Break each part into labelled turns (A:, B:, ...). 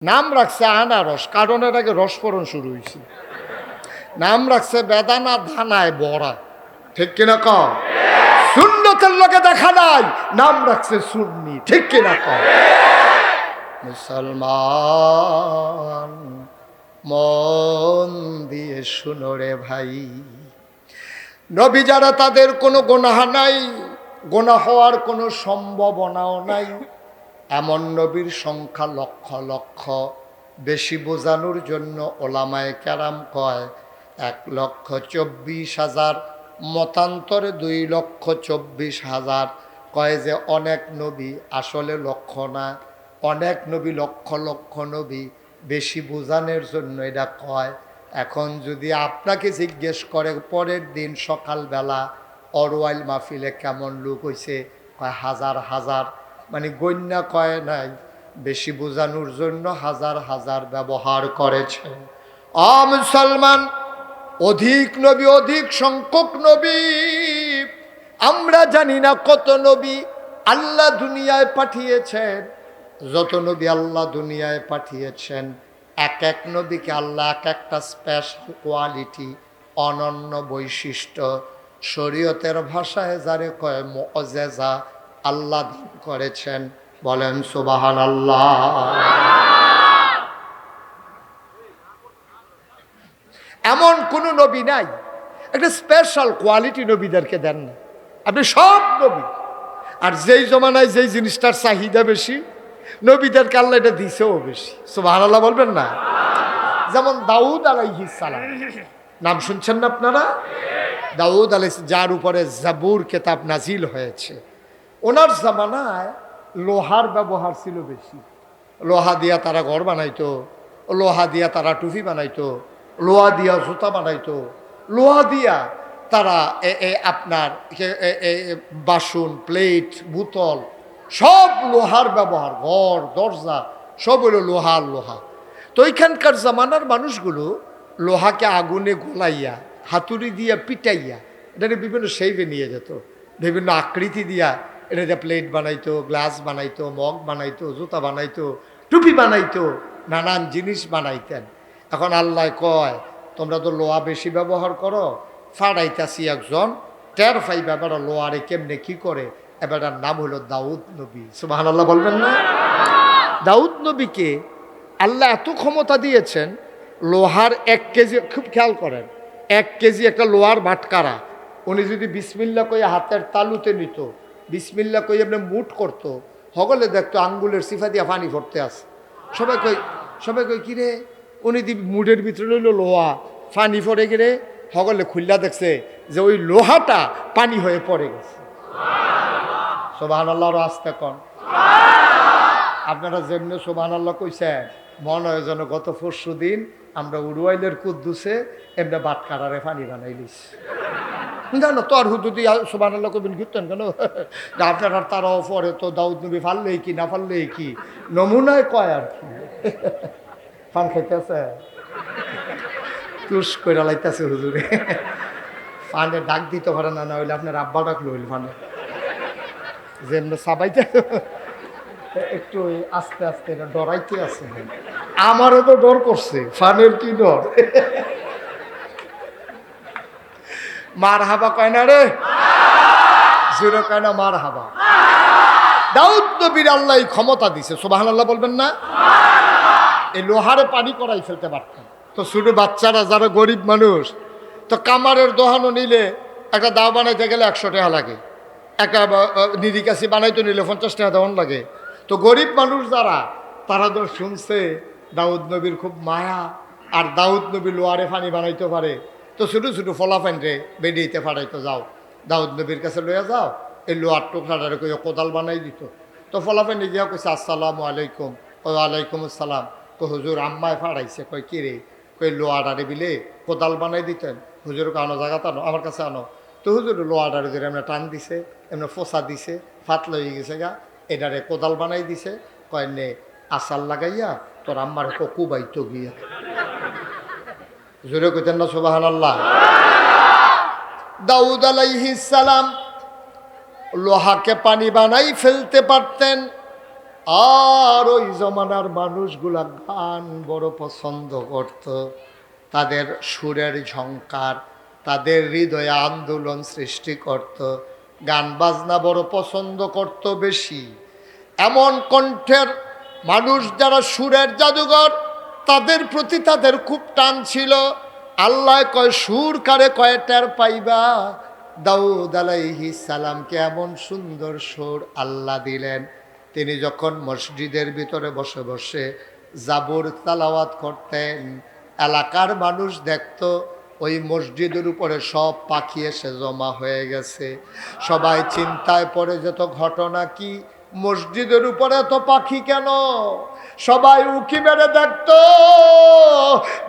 A: নাম রাখছে আনারস, কারণ এর আগে রসপরণ শুরু হয়েছে। নাম রাখছে বেদানা ধানায় বড়া, ঠিক কিনা ক? সুন্নতের লোকে দেখা নাই, নাম রাখছে সুন্নি, ঠিক কিনা ক? মুসলমান মন দিয়ে শুনো রে ভাই, নবী যারা তাদের কোনো গুনাহ নাই, গুনাহ হওয়ার কোনো সম্ভাবনাও নাই, এমন নবীর সংখ্যা লক্ষ লক্ষ। বেশি বোঝানোর জন্য ওলামায়ে কেরাম কয় 1,24,000, মতান্তরে 2,24,000। কয় যে অনেক নবী, আসলে লক্ষ না, অনেক নবী লক্ষ লক্ষ নবী, বেশি বোঝানোর জন্য এটা কয়। এখন যদি আপনাকে জিজ্ঞেস করে পরের দিন সকালবেলা অরওয়াইল মাহফিলে কেমন লোক হয়েছে, কয় হাজার হাজার, মানে গণ্যা কয় নাই, বেশি বোঝানোর জন্য হাজার হাজার ব্যবহার করেছেন। মুসলমান, অধিক নবী, অধিক সংখ্যক নবী, আমরা জানি না কত নবী আল্লাহ দুনিয়ায় পাঠিয়েছেন। যত নবী আল্লাহ দুনিয়ায় পাঠিয়েছেন, এক এক নবীকে আল্লাহ এক একটা স্পেশাল কোয়ালিটি, অনন্য বৈশিষ্ট্য, শরীয়তের ভাষায় যারে কয় মুআজিজা, আল্লাহ দান করেছেন। বলেন সুবহানাল্লাহ। এমন কোন নবী নাই একটা স্পেশাল কোয়ালিটি নবীদেরকে দেন না। আপনি সব নবী, আর যেই জমানায় যেই জিনিসটার চাহিদা বেশি, নবীদেরকে আল্লাহ এটা দিছেও বেশি। সুবহানাল্লাহ বলবেন না? যেমন দাউদ আলাইহিস সালাম, নাম শুনছেন না আপনারা? দাউদ আলাইহিস, যার উপরে জাবুর কিতাব নাজিল হয়েছে, ওনার জামানায় লোহার ব্যবহার ছিল বেশি। লোহা দিয়া তারা ঘর বানাইতো, লোহা দিয়া তারা টুপি বানাইতো, লোহা দিয়া জুতা বানাইতো, লোহা দিয়া তারা আপনার বাসন, প্লেট, বোতল, সব লোহার ব্যবহার, ঘর দরজা সব হলো লোহার লোহা। তো ওইখানকার জামানার মানুষগুলো লোহাকে আগুনে গোলাইয়া, হাতুড়ি দিয়া পিটাইয়া, এটাকে বিভিন্ন শেপে নিয়ে যেত, বিভিন্ন আকৃতি দিয়া এটা প্লেট বানাইতো, গ্লাস বানাইতো, মগ বানাইতো, জুতা বানাইতো, টুপি বানাইতো, নানান জিনিস বানাইতেন। এখন আল্লাহ কয়, তোমরা তো লোহা বেশি ব্যবহার করো, ফাড়াইতাছি একজন, টের ফাইবা এবার লোহারে কেমনে কি করে। এবার নাম হলো দাউদ নবী। সুবহানাল্লাহ বলবেন না? দাউদ নবীকে আল্লাহ এত ক্ষমতা দিয়েছেন, লোহার 1 কেজি, খুব খেয়াল করেন, 1 কেজি একটা লোহার বাটকারা, উনি যদি বিসমিল্লা কইয়া হাতের তালুতে নিত, বিসমিল্লা কই এমনি মুট করতো, হগলে দেখতো আঙ্গুলের সিফা দিয়া পানি ভরতে আছে। সবাই কই কিরে, উনি দি মুডের ভিতরে রইল লোহা, পানি পড়ে গেলে হগলে খুল্লা দেখছে যে ওই লোহাটা পানি হয়ে পড়ে গেছে। সুবহানাল্লাহর আস্তে কন। আপনারা যেমনি সুবহানাল্লাহ কইছেন, মনে হয় যেন গত 4 দিন আমরা উড়ওয়াইলের কুদ্দুসে এমনি বাটকারারে পানি বানাইলিস। জানো তো আর হুদুদি সুবহানাল্লাহ কবিন ঘুরতেন কেন? আপনার আর তারাও পরে তো দাউদ নবী ফাললেই কি না ফাললেই কি, নমুনায় কয় আর কি। পান খাইতেছে, তুষ করে লাইতেছে হুজুরে, পানে ডাক দিতে পারে না, হইলে আপনার আব্বা ডাক লইল পানে যেমন সাবাইতে একটু আস্তে আস্তে ডরাইতে আছে। আমারও তো ডর করছে, ফানের কি ডর। মার হাবা কয় না রে, জোরে কয় না মার হাবা। দাউদ নবীর আল্লাহ ক্ষমতা দিছে, সুবহানাল্লাহ বলবেন না? এই লোহারে পানি করাই ফেলতে পারতেন। তো ছোটো বাচ্চারা যারা গরিব মানুষ, তো কামারের দোহানো নিলে একটা দাও বানাইতে গেলে 100 টাকা লাগে, একটা নিরিকাশি বানাইতে নিলে 50 টাকা দেওয়ান লাগে। তো গরিব মানুষ যারা, তারা তো শুনছে দাউদ নবীর খুব মায়া, আর দাউদ নবী লোহারে পানি বানাইতে পারে, তো ছোটো ছোটো ফলাফাইনরে বেরিয়েতে পাঠাইতো, যাও দাউদ নবীর কাছে লইয়া যাও, এই লোহার টুকরাটারে কই কোদাল বানাই দিত। তো ফলাফাইনে গিয়া কইছে আসসালামু আলাইকুম। ওয়ালাইকুম আসসালাম। তো হুজুর আম্মায় ফাড়াইছে। কই কি রে? কই লোহাটারে বিলে কোদাল বানাই দিতেন। হুজুর আনো, জায়গাতে আনো, আমার কাছে আনো। তো হুজুর লোহাটারে ধরে এমনি টান দিছে, এমনি ফোসা দিছে, ফাত লইয়ে গেছে গা, এটারে কোদাল বানাই দিছে। কয় নে আসার লাগাইয়া তোর আম্মার কুবাইতো গিয়া। জোরে কইতেন না সুবহানাল্লাহ? দাউদ আলাইহিস সালাম লোহাকে পানি বানাই ফেলতে পারতেন, আর ওই জমানার মানুষগুলা গান বড় পছন্দ করত, তাদের সুরের ঝংকার তাদের হৃদয়ে আন্দোলন সৃষ্টি করত, গান বাজনা বড় পছন্দ করত বেশি। এমন কণ্ঠের মানুষ যারা সুরের জাদুঘর, তাদের প্রতি তাদের খুব টান ছিল। আল্লাহ কয় সুর কারে কয় টের পাইবা, দাউদ আলাইহিস সালামকে এমন সুন্দর সুর আল্লাহ দিলেন, তিনি যখন মসজিদের ভিতরে বসে বসে জাবুর তালাওয়াত করতেন, এলাকার মানুষ দেখত ওই মসজিদের উপরে সব পাখি এসে জমা হয়ে গেছে। সবাই চিন্তায় পড়ে যেত, ঘটনা কি, মসজিদের উপরে এত পাখি কেন? সবাই উকি মেরে দেখতো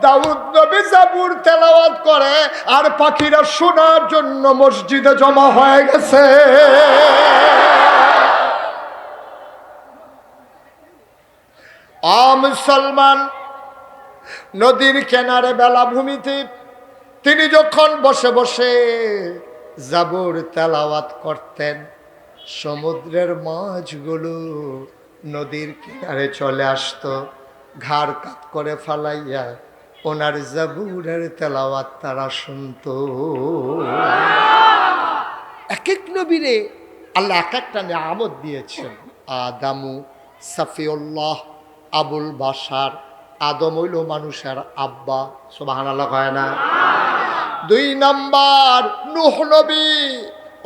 A: দাউদ নবী জাবুর তেলাওয়াত করে আর পাখিরা শোনার জন্য মসজিদে জমা হয়ে গেছে। মুসলমান নদীর কিনারে বেলাভূমিতে তিনি যখন বসে বসে জাবুর তেলাওয়াত করতেন, সমুদ্রের মাছগুলো নদীর কিনারে চলে আসতো, ঘাড় কাত করে ফালাইয়া ওনার জাবুরের তেলাওয়াত তারা শুনতো। এক এক নবীরে আল্লাহ এক একটা নিয়ামত দিয়েছেন। আদামু সাফিউল্লাহ আবুল বাশার, আদম হইল মানুষের আব্বা, সুবহানাল্লাহ কয় না? 2 নাম্বার নূহ নবী,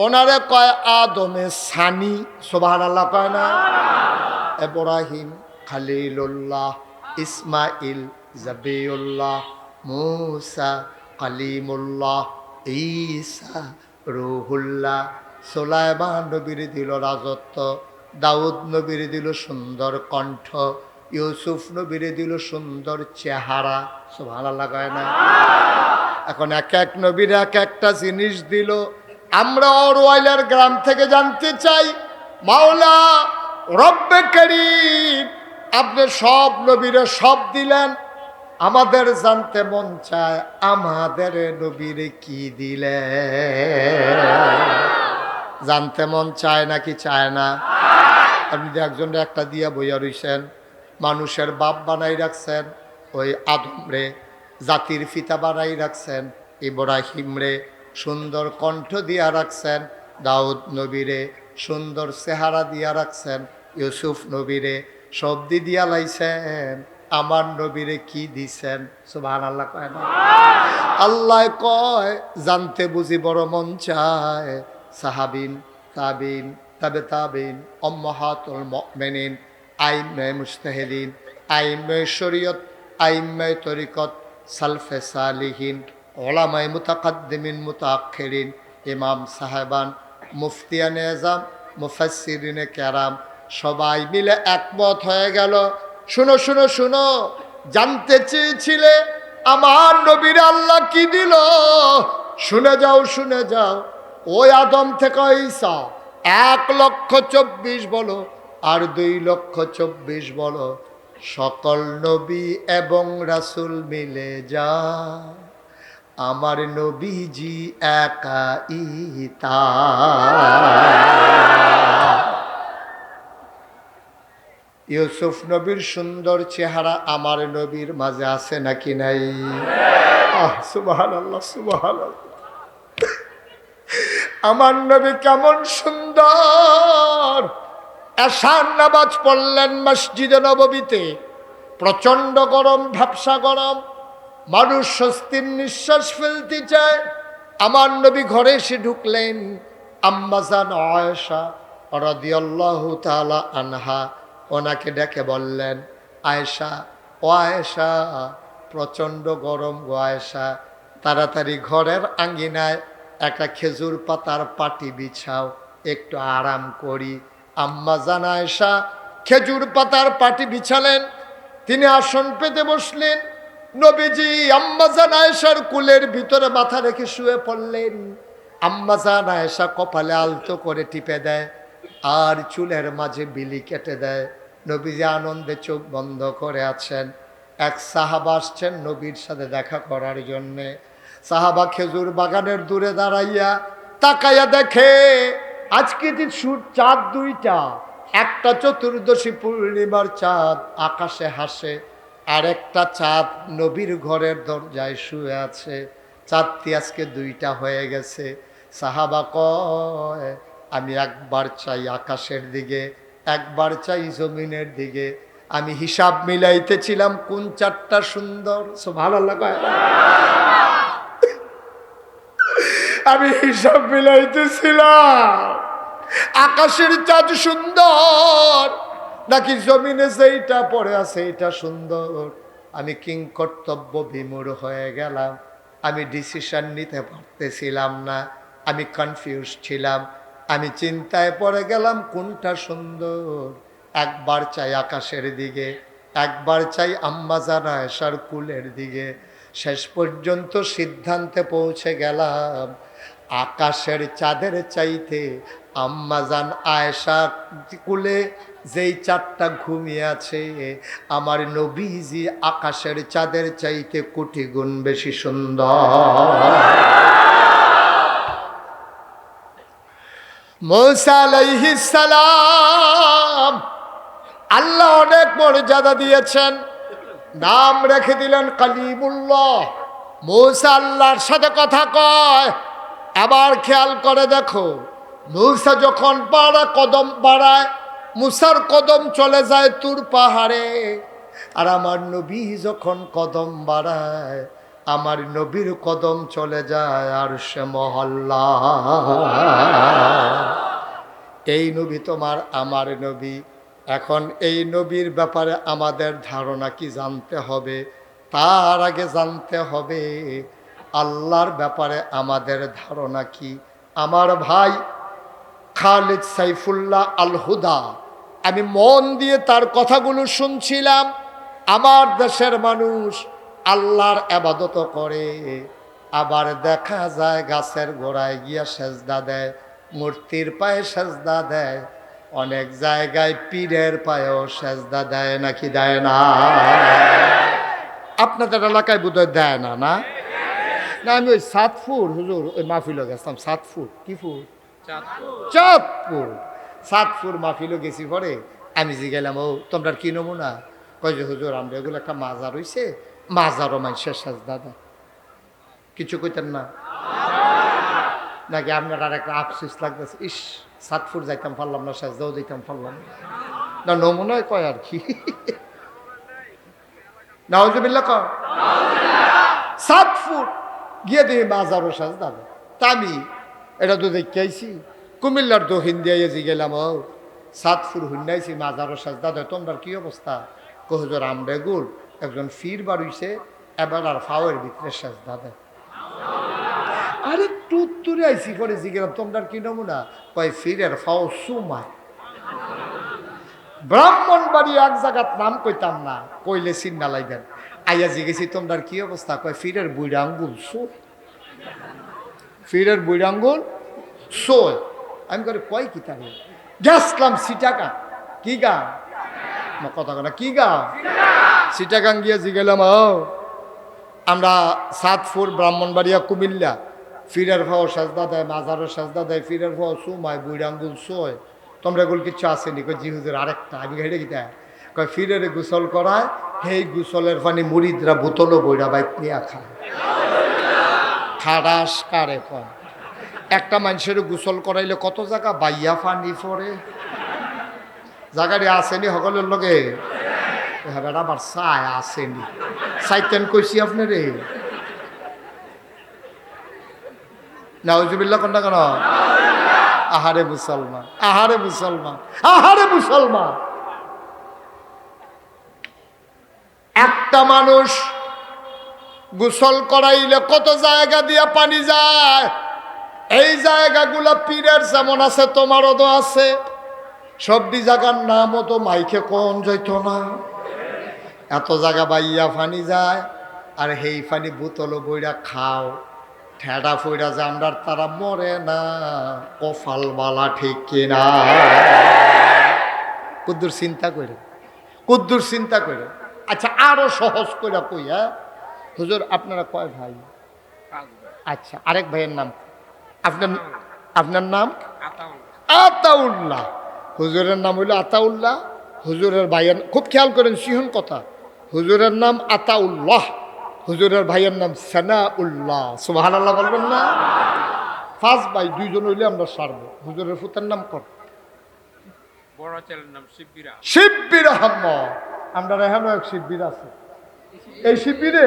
A: ওনারে কয় আদমে সানি, সুবহানাল্লাহ কয় না? ইব্রাহিম খলিলুল্লাহ, ইসমাইল জাবিউল্লাহ, মূসা কালিমুল্লাহ, ঈসা রূহুল্লাহ। সুলাইমান নবীর দিল রাজত্ব, দাউদ নবীর দিল সুন্দর কণ্ঠ, ইউসুফ নবীর দিল সুন্দর চেহারা, সুবহানাল্লাহ কয় না? এখন এক এক নবীর এক একটা জিনিস দিল। আমরা অরওয়াইলের গ্রাম থেকে জানতে চাই, মাওলা রব্বে করিম আপনি সব নবীরে সব দিলেন, আমাদের জানতে মন চায় আমাদের নবীরে কি দিলেন? জানতে মন চায় নাকি চায় না? আপনি একজনের একটা দিয়া বইয়া রইছেন, মানুষের বাপ বানাই রাখছেন ওই আদম রে, জাতির পিতা বানাই রাখছেন ইব্রাহিম রে, সুন্দর কণ্ঠ দিয়া রাখছেন দাউদ নবীরে, সুন্দর চেহারা দিয়া রাখছেন ইউসুফ নবীরে, সবদি দিয়া লাইছেন, আমার নবীরে কি দিছেন? সুবহানাল্লাহ কয় না? আল্লাহ কয় জানতে বুঝি বড় মন চায়। সাহাবিন, তাবিন, তাবে তাবিন, উম্মাহাতুল মুমিনিন, আইম্মায়ে মুজতাহিদিন, আইম্মায়ে শরীয়ত, আইম্মায়ে তরিকত, সালফে সালিহিন, উলামায়ে মুতাকাদ্দিমিন মুতাআখিরিন, ইমাম সাহেবান, মুফতিয়ানে আযম, মুফাসসিরিনে কেরাম, সবাই মিলে একমত হয়ে গেল, শুনো শুনো শুনো, জানতে চেয়েছিলে আমার নবীর আল্লাহ কি দিল? শুনে যাও শুনে যাও। ওই আদম থেকে ঈসা 1,24,000 বলো আর 2,24,000 বলো, সকল নবী এবং রাসূল মিলে যা আমার নবীজি একাই তা। ইউসুফ নবীর সুন্দর চেহারা আমার নবীর মাঝে আছে নাকি নাই? সুবহানাল্লাহ সুবহানাল্লাহ। আমার নবী কেমন সুন্দর! এশার নামাজ পড়লেন মসজিদে নববীতে, প্রচন্ড গরম, ভ্যাপসা গরম, মানুষ স্বস্তির নিঃশ্বাস ফেলতে চায়। আমার নবী ঘরে এসে ঢুকলেন। আম্মা জান আয়েশা রাদিয়াল্লাহু তাআলা আনহা ওনাকে ডেকে বললেন, আয়েশা, ও আয়েশা, প্রচণ্ড গরম গো আয়েশা, তাড়াতাড়ি ঘরের আঙ্গিনায় একটা খেজুর পাতার পাটি বিছাও, একটু আরাম করি। আম্মা জান আয়েশা খেজুর পাতার পাটি বিছালেন, তিনি আসন পেতে বসলেন। নবীজি আম্মা জান আয়েশার কুলের ভিতরে মাথা রেখে শুয়ে পড়লেন। আম্মা জান আয়েশা কপালে আলতো করে টিপে দেয় আর চুলের মাঝে বিলি কেটে দেয়। নবীজি আনন্দে চোখ বন্ধ করে আছেন। এক সাহাবা আসছেন নবীর সাথে দেখা করার জন্যে। সাহাবা খেজুর বাগানের দূরে দাঁড়াইয়া তাকাইয়া দেখে আজকে চাঁদ 2টা, একটা চতুর্দশী পূর্ণিমার চাঁদ আকাশে হাসে, আর একটা চাঁদ নবীর ঘরের দরজায় শুয়ে আছে। চাঁদটি আজকে দুইটা হয়ে গেছে। সাহাবা কয়, আমি একবার চাই আকাশের দিকে, একবার চাই জমিনের দিকে। আমি হিসাব মিলাইতেছিলাম কোন চাঁদটা সুন্দর। সুবহানাল্লাহ কয়। আমি হিসাব মিলাইতেছিলাম আকাশের চাঁদ সুন্দর নাকি জমিনে যেইটা পড়ে আছে এটা সুন্দর। আমি কিং কর্তব্য বিমূঢ় হয়ে গেলাম। আমি ডিসিশন নিতে পারতেছিলাম না, আমি কনফিউজ ছিলাম। আমি চিন্তায় পড়ে গেলাম কোনটা সুন্দর। একবার চাই আকাশের দিকে, একবার চাই আম্মা জান আয়েশার কুলের দিকে। শেষ পর্যন্ত সিদ্ধান্তে পৌঁছে গেলাম আকাশের চাঁদের চাইতে আম্মা জান আয়েশা কুলে যেই চাঁদটা ঘুমিয়ে আছে আমার নবীজি আকাশের চাঁদের চাইতে কোটি গুণ বেশি সুন্দর। মূসা আলাইহিস সালাম আল্লাহ অনেক মর্যাদা দিয়েছেন, নাম রেখে দিলেন কালিমুল্লাহ। মূসা আল্লাহর সাথে কথা কয়। আবার খেয়াল করে দেখো, মূসা যখন কদম বাড়ায়, মূসার কদম চলে যায় তুর পাহাড়ে, আর আমার নবী যখন কদম বাড়ায় আমার নবীর কদম চলে যায় আরশে মহল্লা। এই নবী তোমার আমার নবী। এখন এই নবীর ব্যাপারে আমাদের ধারণা কি জানতে হবে। তার আগে জানতে হবে আল্লাহর ব্যাপারে আমাদের ধারণা কি। আমার ভাই খালিদ সাইফুল্লাহ আল হুদা, আমি মন দিয়ে তার কথাগুলো শুনছিলাম। আমার দেশের মানুষ আল্লাহর ইবাদত করে, আবার দেখা যায় গাছের গোড়ায় গিয়া সেজদা দেয়, মূর্তির পায়ে সেজদা দেয়, অনেক জায়গায় পীরের পায়েও সেজদা দেয় নাকি দেয় না? আপনাদের এলাকায় বোধহয় দেয় না, না? না, আমি ওই সাতপুর হুজুর ওই মাহফিলে গেছিলাম। সাতপুর কি ফুর? চাঁদপুর। সাতপুর মাহফিলে গেছি পরে আমি জিগাইলাম, ও তোমরা কি নমুনা? কয় যে হুজুর আমরা এগুলো একটা মাজার হইছে, মাজারও মানুষের সেজদা দেয়। কিছু কইতেন না নাকি? আপনার আর একটা আফসোস লাগতেছে, ইস সাতপুর যাইতাম পারলাম না, সেজদাও দিতাম পারলাম না। নমুনায় কয় আর কি। নাউজুবিল্লাহ কয়। সাতপুর গিয়ে দিয়ে মাজারও সেজদা দেয়। তা আমি এটা তো দেখে আইছি, কুমিল্লার দক্ষিণ দিয়ে যে গেলাম, ও সাতপুর হুন্নাইছি মাজারও সেজদা দেয়, তোমরা কি অবস্থা? কহজোর আমরে গুল একজন ফির বাড়ুইছে, এবার আর ফাওয়ের ভিতরে সেজদা দেয়। আরে টুত্তুরে আইসি করে জিগেলাম, তোমরা কি নমুনা? কয় ফিরের ফাও সুমায়। ব্রাহ্মণবাড়ি এক জায়গার নাম কইতাম না, কইলে চিন্না লাইবেন। আইয়া জিগেছি তোমরা কি অবস্থা? কয় ফিরের বুড়া আঙ্গুল সোয়। ফিরের বুড়া আঙ্গুল সোয়। আমি করে কয় কি তাহলে গেছলাম সিটাকা। কি গা? কথা কথা কি গা? সিটাগাং গিয়ে জিগেলাম, ও আমরা সাতপুর ব্রাহ্মণবাড়িয়া কুমিল্লা ফিরের ফাও সাজদা দেয়, মাজারও সাজদা দেয়, ফিরের ফাও সুমায়, বুড়া আঙ্গুল সোয়, তোমরা এগুলো কিচ্ছু আসেনি? কই জি হুজুর আরেকটা। আমি হেঁটে গিয়ে কয় ফিরের গোসল করায়, সেই গোসলের পানি মুরিদরা বোতলও বইরা বাইক নিয়ে খায়। খারাস কারে কয়? একটা মানুষের গোসল করাইলে কত জায়গা বাইয়া পানি পড়ে। জায়গাটি আসেনি সকলের লগে? হ্যাঁ আবার চায় আসেনি, চাইতেন কইছি আপনারে। নাউজুবিল্লাহ কোনটা কেন? আহারে মুসলমান, আহারে মুসলমান, আহারে মুসলমান। একটা মানুষ গোসল করাইলে কত জায়গা দিয়া পানি যায়। এই জায়গাগুলা পীরের যেমন আছে তোমারও তো আছে। সবটি জায়গার নামও তো মাইকে কোন যাইত না। এত জায়গা বাইয়া পানি যায়, আর সেই পানি বোতলও বইরা খাও, ঠেডা ফইরা যে আমরা তারা মরে না। কফাল বালা ঠিক কিনা? কুদ্দুর চিন্তা করে, কুদ্দুর চিন্তা করে। আচ্ছা আরো সহজ করে কই। হ্যাঁ হুজুর আপনারা কয় ভাই? আচ্ছা আরেক ভাইয়ের নাম? আপনার আপনার নাম? আতাউল্লাহ। হুজুরের নাম হইল আতাউল্লাহ, হুজুরের ভাইয়ের, খুব খেয়াল করেন সিহন কথা, হুজুরের নাম আতাউল্লাহ, হুজুরের ভাইয়ের নাম সানাউল্লাহ। সুবহানাল্লাহ বলবেন না? ফার্স্ট ভাই দুইজন হইলে আমরা সারবো। হুজুরের ফুতের নাম কর,
B: বড় ছেলের নাম শিববিরা।
A: শিববির আহমদ। আমরা এখানেও এক শিববির আছে। এই শিববিরে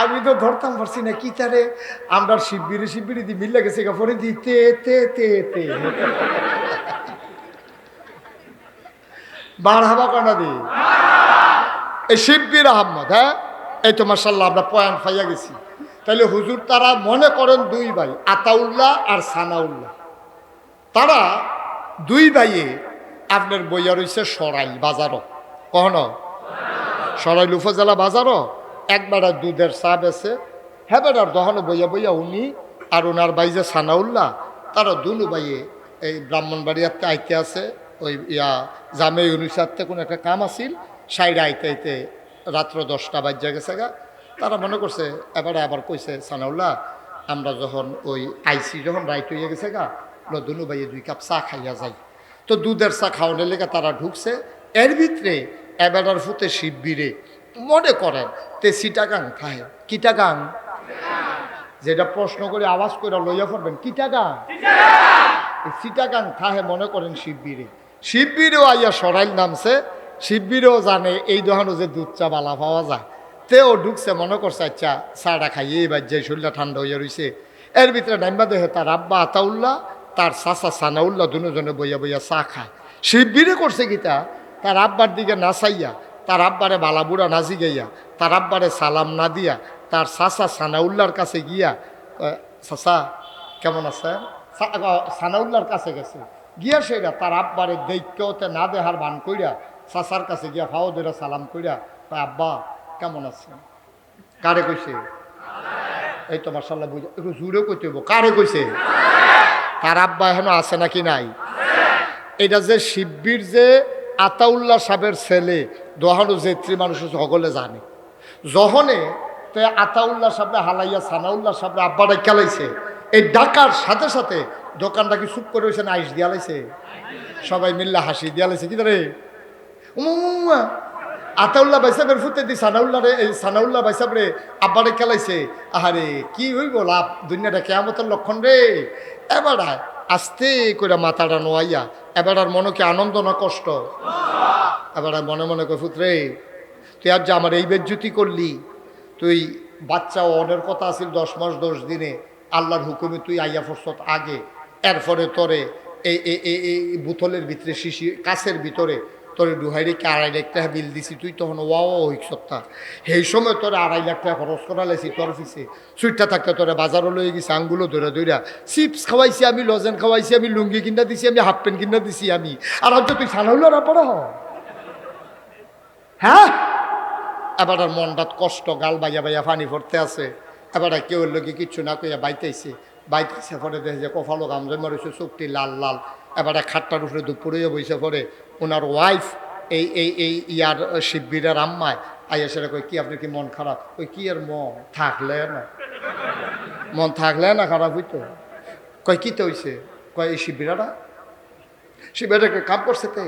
A: আমি তো ধরতাম পারছি না কি তারে, আমরা শিববিরে শিববিরে দি মিল্লা গেছে পরে দি তে তে তে তে বার হাবা কানা দি এই শিববির আহমদ। হ্যাঁ, এই তো মাশাআল্লাহ আমরা পয়েন্ট পাইয়া গেছি। তাহলে হুজুর তারা মনে করেন দুই ভাই আতাউল্লাহ আর সানাউল্লাহ, তারা দুই ভাইয়ে আপনার বইয়া রয়েছে সরাইল বাজারও, কখনো সরাইল উপজেলা বাজারও একবার দুধের চা বেছে, হ্যাঁ বেটার দহনো বইয়া বইয়া উনি আর ওনার ভাই যে সানাউল্লাহ, তারা দুনু ভাইয়ে এই ব্রাহ্মণবাড়িয়াতে আইতে আছে, ওই জামে ইউনিসারতে কোনো একটা কাম আসিল, সাইডে আইতে আইতে রাত্র 10টা বাজে গেছে গা। তারা মনে করছে এবারে আবার কইছে সানাউল্লাহ আমরা যখন ওই আইসি যখন রাইট হইয়া গেছে গা, দুনু ভাইয়ে 2 কাপ চা খাইয়া যাই। তো দুধের চা খাওয়ানোর লেগে তারা ঢুকছে। এর ভিতরে এবারের ফুতে শিববিরে মনে করেন তে সিটাগাং খায়। কিটাগাং যেটা প্রশ্ন করে আওয়াজ করে লইয়া পড়বেন, কিটাগাং সিটাগাং খাহে মনে করেন শিববিরে। শিববিরেও আইয়া সরাইল নামছে, শিববিরেও জানে এই দোকানে যে দুধ চা বালা পাওয়া যায়, তেও ঢুকছে মনে করছে আচ্ছা চাটা খাইয়ে এবার যে শরীরটা ঠান্ডা হইয়া রয়েছে। এর ভিতরে নাইমবা দেখে তার আব্বা আতাউল্লাহ তার চাচা সানাউল্লাহ দুজনে বইয়া বইয়া চা খায়। শিববিরে করছে গীতা তার আব্বার দিকে না চাইয়া, তার আব্বারে বালাবুড়া না জিগাইয়া, তার আব্বারে সালাম না দিয়া তার চাচা সানাউল্লাহর কাছে গিয়া চাচা কেমন আছে সানাউল্লাহর কাছে গেছে গিয়া, সেটা তার আব্বারে দেখতে না দেহার ভান কইরা চাচার কাছে গিয়া ফাও ধরে সালাম কইরা আব্বা কেমন আছে। কারে কইছে? এই তো মাশাআল্লাহ বুঝে একটু জুড়ে কইতে হইব। কারে কইছে? তার আব্বা এখনো আছে নাকি নাই? এটা যে শিববির যে আতাউল্লাহ সাহেবের ছেলে দোহানো জেত্রী মানুষ সকলে জানে। যখনে তো আতাউল্লাহ সাহেবরা হালাইয়া সানাউল্লাহ সাহেবরা আব্বাটা খেলাইছে, এই ডাকার সাথে সাথে দোকানটা কি চুপ করে হয়েছে না আইস দিয়া লাইছে, সবাই মিল্লা হাসি দিয়া লাইছে। কি ধরে আতাউল্লাহ বাইসাবের ফুটে দি সানাউল্লাহ রে, এই সানাউল্লাহ বাইসাব রে আব্বারে খেলাইছে। আহারে কি হইব লাভ, দুনিয়াটা কেয়ামতের লক্ষণ রে। এবার আস্তে করে মাথাটা নোয়াইয়া এবার আর মনে কি আনন্দ না কষ্ট? এবার মনে মনে কই ফুতরে তুই আর যে আমার এই বেজ্জুতি করলি, তুই বাচ্চা অনের কথা আছিল 10 মাস 10 দিনে, আল্লাহর হুকুমে তুই আইয়া ফরসত আগে, এরপরে তোরে এই বোতলের ভিতরে শিশি কাছের ভিতরে তোরে 2.5 লাখ টাকা বিল দিছি, তুই তখন ওয়াও হইক সত্তা। সেই সময় তোরে 2.5 লাখ টাকা খরচ করা লেছি তোর পিছে, সুইটটা থাকতে তোরে বাজারও লয়ে গেছি আঙ্গুলো ধরে ধইরা, চিপস খাওয়াইছি আমি, লজেন খাওয়াইছি আমি, লুঙ্গি কিনা দিছি আমি, হাফ প্যান্ট কিনা দিছি আমি, আর হয়তো তুই সানাউল্লাহ না পড়া হ। হ্যাঁ, এবার আর মনটাত কষ্ট, গাল বাইয়া বাইয়া পানি পড়তে আছে। এবার কেউ লোকে কিচ্ছু না কইয়া বাইতেছে পরে দেখে যে কফালো গামজে মরেছে, চোখটি লাল লাল। এবারে খাটটার উপরে দুপুরে বইসে পরে ওনার ওয়াইফ এই ইয়ার শিববিরের আম্মায় আইয়া সেটা কই কি আপনার কি মন খারাপ? ওই কি আর মন থাকলে না খারাপ হইতো। কয় কিতে হইছে? কয় এই শিববিরাটা কাম করছে তে।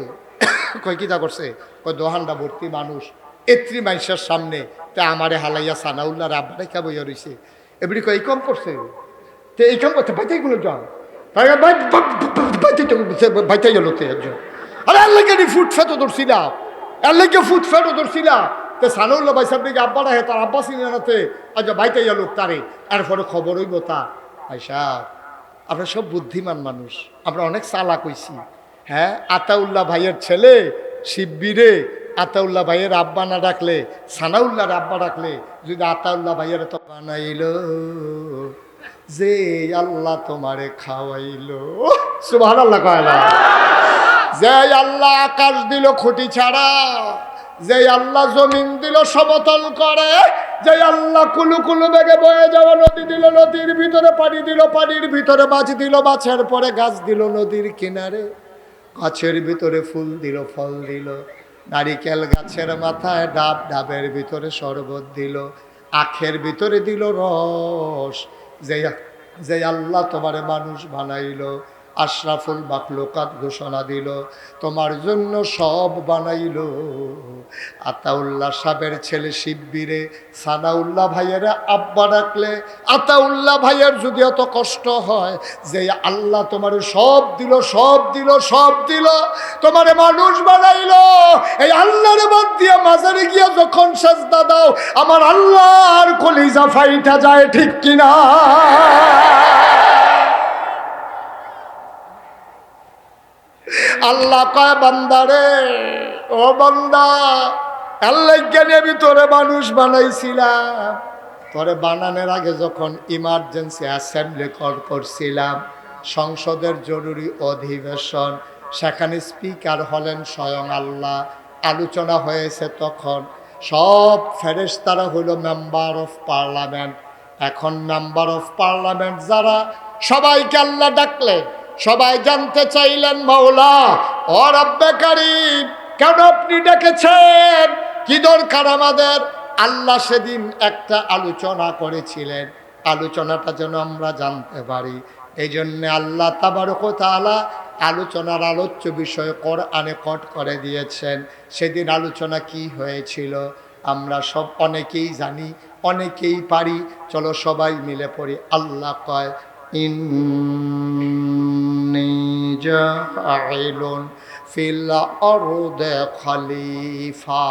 A: কয় কিতা করছে? কয় দোহানটা ভর্তি মানুষ, এত্রি মানুষের সামনে তা আমারে হালাইয়া সানাউল্লাহ আব্বারে কে বইয়া রয়েছে। এবারে কয় এই কাম করছে, তো এই কাম করতে বাইতে গুলো যাও বাইতে গেল তো একজন। আরে আল্লাহকে ফুট ফেটো ধরছিলাম, আল্লাহকে ফুট ফেটো ধরছিলাম। তো সানাউল্লাহ ভাই সাহেব দিকে আব্বারা হে তার আব্বা সিনাতে আচ্ছা বাইতে গেল তারে, এরপরে খবর হইব তা। ভাই সাহেব আমরা সব বুদ্ধিমান মানুষ, আমরা অনেক চালাক হইছি। হ্যাঁ, আতাউল্লাহ ভাইয়ের ছেলে শিববিরে আতাউল্লাহ ভাইয়ের আব্বা না ডাকলে, সানাউল্লাহর আব্বা ডাকলে, যদি আতাউল্লাহ ভাইয়ের তো বানাইল যে আল্লাহ তোমারে খাওয়াইলো। সুবহানাল্লাহ কয় না? যে আল্লাহ আকাশ দিল খুঁটি ছাড়া, যে আল্লাহ জমিন দিল সমতল করে, যে আল্লাহ কুলু কুলু বেগে বয়ে যাওয়া নদী দিল, নদীর ভিতরে পানি দিল, পানির ভিতরে মাছ দিল, মাছের পরে গাছ দিল নদীর কিনারে, গাছের ভিতরে ফুল দিল, ফল দিল, নারিকেল গাছের মাথায় ডাব, ডাবের ভিতরে শরবত দিল, আখের ভিতরে দিল রস, যে যে আল্লাহ তোমারে মানুষ বানাইলো, আশরাফুল মাখলুকাত ঘোষণা দিল তোমার জন্য সব বানাইলো। আতাউল্লাহ সাহেবের ছেলে শিববীরে সানাউল্লাহ ভাইয়ের আব্বা ডাকলে আতাউল্লাহ ভাইয়ের যদি এত কষ্ট হয় যে আল্লাহ তোমারে সব দিল, সব দিল, সব দিল, তোমারে মানুষ বানাইলো, এই আল্লাহর বাদ দিয়ে মাজারে গিয়া যখন সাজদা দাও আমার আল্লাহর কলিজা ফাইটা যায়, ঠিক কিনা? আল্লাহ কয় বান্দারে, ও বান্দা, আল্লাহ জ্ঞানী আমি তোরে মানুষ বানাইছিলাম, তোরে বানানোর আগে যখন ইমার্জেন্সি অ্যাসেম্বলি করছিলাম, সংসদের জরুরি অধিবেশন, সেখানে স্পিকার হলেন স্বয়ং আল্লাহ, আলোচনা হয়েছে তখন সব ফেরেশতারা হলো মেম্বার অফ পার্লামেন্ট। এখন মেম্বার অফ পার্লামেন্ট যারা, সবাইকে আল্লাহ ডাকলেন, সবাই জানতে চাইলেন মাওলা ও রব্বে কারীম কেন আপনি ডেকেছেন, কি দরকার আমাদের? আল্লাহ সেদিন একটা আলোচনা করেছিলেন, আলোচনাটা যেন আমরা জানতে পারি, এই জন্য আল্লাহ তাবারক ওয়া তাআলা আলোচনার আলোচ্য বিষয় কোরআনে কোট করে দিয়েছেন। সেদিন আলোচনা কি হয়েছিল আমরা সব অনেকেই জানি, অনেকেই পারি, চলো সবাই মিলে পড়ি। আল্লাহ কয় ইন্নী জাইলুন ফিল আরদি খলিফা।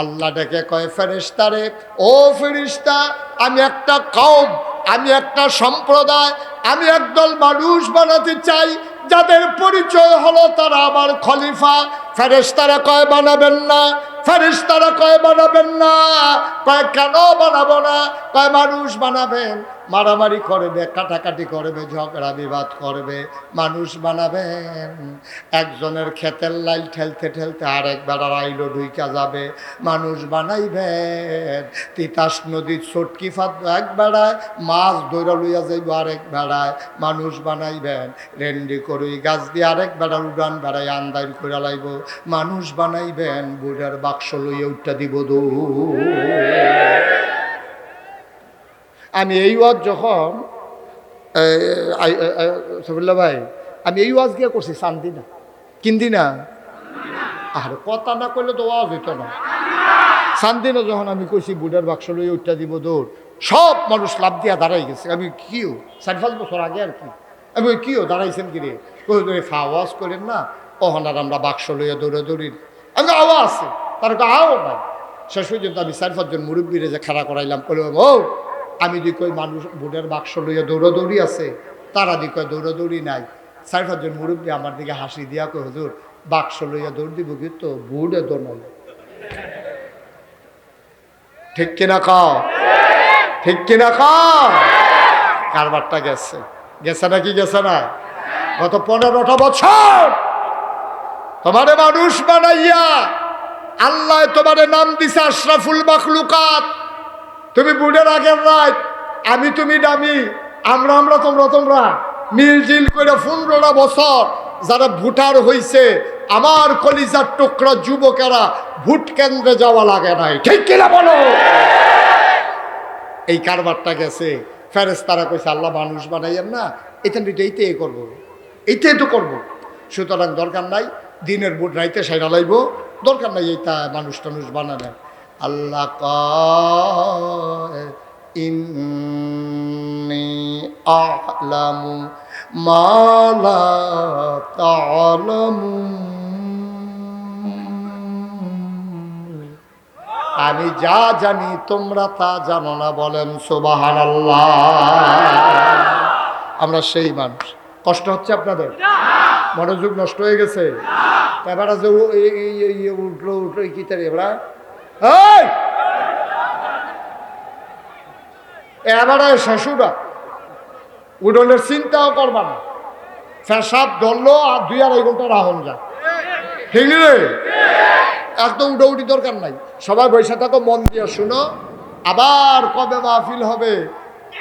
A: আল্লাহ ডেকে কয় ফেরেশতারে, ও ফেরেশতা, আমি একটা কওম, আমি একটা সম্প্রদায়, আমি একদল মানুষ বানাতে চাই যাদের পরিচয় হলো তারা আমার খলিফা। ফেরেশতারা কয় বানাবেন না, ফেরেশতারা কয় বানাবেন না, কয় কেন বানাবো না? কয় মানুষ বানাবেন, মারামারি করবে, কাটাকাটি করবে, ঝগড়া বিবাদ করবে, মানুষ বানাবেন। একজনের ক্ষেতের লাইল ঠেলতে ঠেলতে আরেক বেড়ার আইলো ঢুইকা যাবে, মানুষ বানাইবেন। তিতাস নদীর চটকি ফাঁদ এক বেড়ায়, মাছ ধৈরা লইয়া যাইব আরেক বেড়ায়, মানুষ বানাইবেন। রেন্ডি করুই গাছ দিয়ে আরেক বেড়ার উড়ান বেড়ায় আন্দাইল করে লাইব, মানুষ বানাইবেন। বুড়ার বাক্স লইয়া উঠটা দিব দৌ। আমি এই ওয়াজ যখন সফিল্লা ভাই, আমি এই ওয়াজ গিয়ে করছি শান্তি না কিন্দি না, আর কথা না করলে তো ওয়াজ হইতো না। শান্তি না যখন আমি কইছি বুড়ার বাক্স লইয়া উঠটা দিব দৌড়, সব মানুষ লাভ দিয়া দাঁড়াই গেছে। আমি কিও 4-5 বছর আগে আর কি, আমি কিও দাঁড়াইছেন কি রে, আওয়াজ করেন না, ওহনার আমরা বাক্স লইয়া দৌড়াদৌড়ি, আমি আওয়াজ আছে তার আও নাই। শেষ পর্যন্ত আমি 4-5 জন মুরব্বীরে যে খাড়া করাইলাম, বললাম ও আমি দি কই মানুষ বুড়ের বাক্স লইয়া দৌড়াদৌড়ি আছে, তারা দি কয় দৌড়াদৌড়ি নাই। 4-5 জন মুরব্বী আমার দিকে হাসি দিয়া কই হুজুর বাক্স লইয়া দৌড় দিব কিন্তু বুড়ে দৌড়, ঠিক কিনা কাও, ঠিক কিনা কাও? কারবারটা গেছে, গেছে নাকি গেছে না? গত 15টা বছর তোমারে মানুষ বানাইয়া আল্লাহ তোমারে নাম দিছে আশরাফুল মাখলুকাত। তুমি বুড়ের আগের রাত, আমি তুমি দামি, আমরা তোমরা মিলজিল করে 15টা বছর যারা ভোটার হইছে, আমার কলিজার টুকরা যুবকেরা ভোট কেন্দ্রে যাওয়া লাগে নাই, ঠিক কিনা বলো? এই কারবারটা গেছে। ফেরেশতারা কইছে আল্লাহ মানুষ বানাইয়েন না, এইটাই করবো, এইটাই তো করবো। সুতরাং দরকার নাই দিনের ভোট রাইতে সাইরা লাইব, দরকার নাই এইটা মানুষ টানুষ বানানো। আল্লাহ কয় ইন্নী আ'লামু মা লা তা'লামুন, আমি যা জানি তোমরা তা জানো না। বলেন সুবহানাল্লাহ। আমরা সেই মানুষ। কষ্ট হচ্ছে আপনাদের? মনোযোগ নষ্ট হয়ে গেছে? এবারে যে উঠলো কি তার এবারা এবারে শ্বশুরা উঠনের চিন্তাও করবা না, ফেসাব ধরলো আর 2-2.5 ঘন্টা রাহন যায়, ঠিক রে? একদম উঠি দরকার নাই, সবাই বৈশা থাকো, মন দিয়ে শুনো। আবার কবে মাহফিল হবে,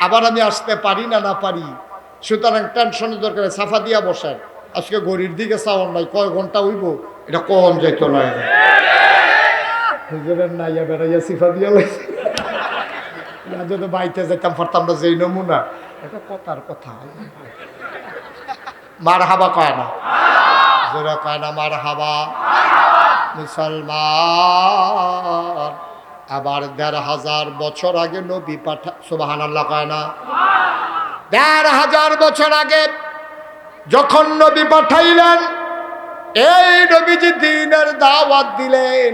A: আবার আমি আসতে পারি না পারি, সুতরাং টেনশনের দরকার, সাফা দিয়া বসেন। আজকে ঘড়ির দিকে চাওয়ার নাই, কয় ঘন্টা হইব এটা কম যাইত নয়, হুজুরের নাইয়া বেড়াইয়া সিফা দিয়া লাগছে। যদি বাইতে যাইতাম পারতাম না, যেই নমুনা এটা কথার কথা। মার হাবা কয় না, জোরে কয় না মার হাবা। মুসলমান আবার ১,৫০০ বছর আগে নবী পাঠা, সুবহানাল্লাহ কয় না। ১,৫০০ বছর আগে যখন নবী পাঠাইলেন, এই নবীজি দ্বীনের দাওয়াত দিলেন,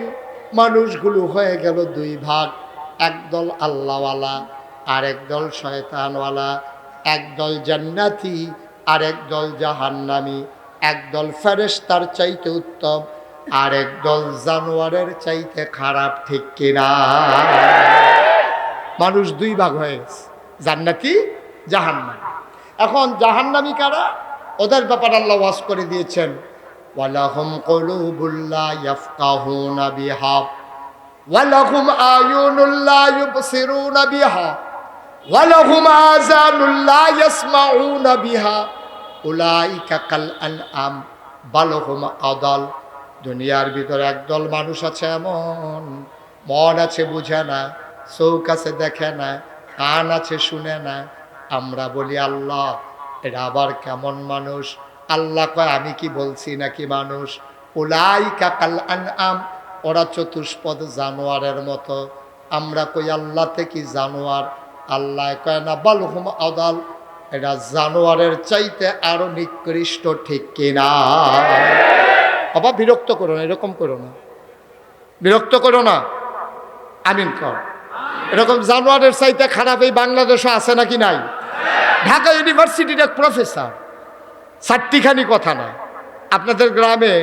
A: মানুষগুলো হয়ে গেল দুই ভাগ, একদল আল্লাহওয়ালা আর একদল শয়তানওয়ালা, একদল জান্নাতি আর একদল জাহান্নামী, একদল ফেরেশতার চাইতে উত্তম আর একদল জানোয়ারের চাইতে খারাপ, ঠিক কিনা? মানুষ দুই ভাগ হয়ে গেছে, জান্নাতি জাহান্নামী। এখন জাহান্নামী কারা? ওদের ব্যাপারে আল্লাহ ওয়াজ করে দিয়েছেন, ওয়ালাহুম কুলুবুল লা ইয়াফকাহুনা বিহা ওয়ালাহুম আয়ুনুল লা ইউবসিরুনা বিহা ওয়ালাহুম আযানুল লা ইয়াসমাউনা বিহা উলাইকা কাল আনআম বাল হুম আদাল। দুনিয়ার ভিতরে একদল মানুষ আছে এমন, মন আছে বুঝে না, চোখ আছে দেখে না, কান আছে শুনে না। আমরা বলি আল্লাহ এরা আবার কেমন মানুষ? আল্লাহ কয় আমি কি বলছি নাকি মানুষ? উলাইকা কাল আনআম, ওরা চতুষ্পদ জানোয়ারের মতো। আমরা কই আল্লাহ থেকে জানোয়ার, আল্লাহ কয় না বাল হুম আদাল, এটা জানোয়ারের চাইতে আরো নিকৃষ্ট, ঠিক কিনা? বাবা বিরক্ত করো না, এরকম করো না, বিরক্ত করো না, আমিন কর। এরকম জানোয়ারের চাইতে খারাপ এই বাংলাদেশে আছে নাকি নাই? ঢাকা ইউনিভার্সিটির এক প্রফেসর, চারটিখানি কথা না, আপনাদের গ্রামে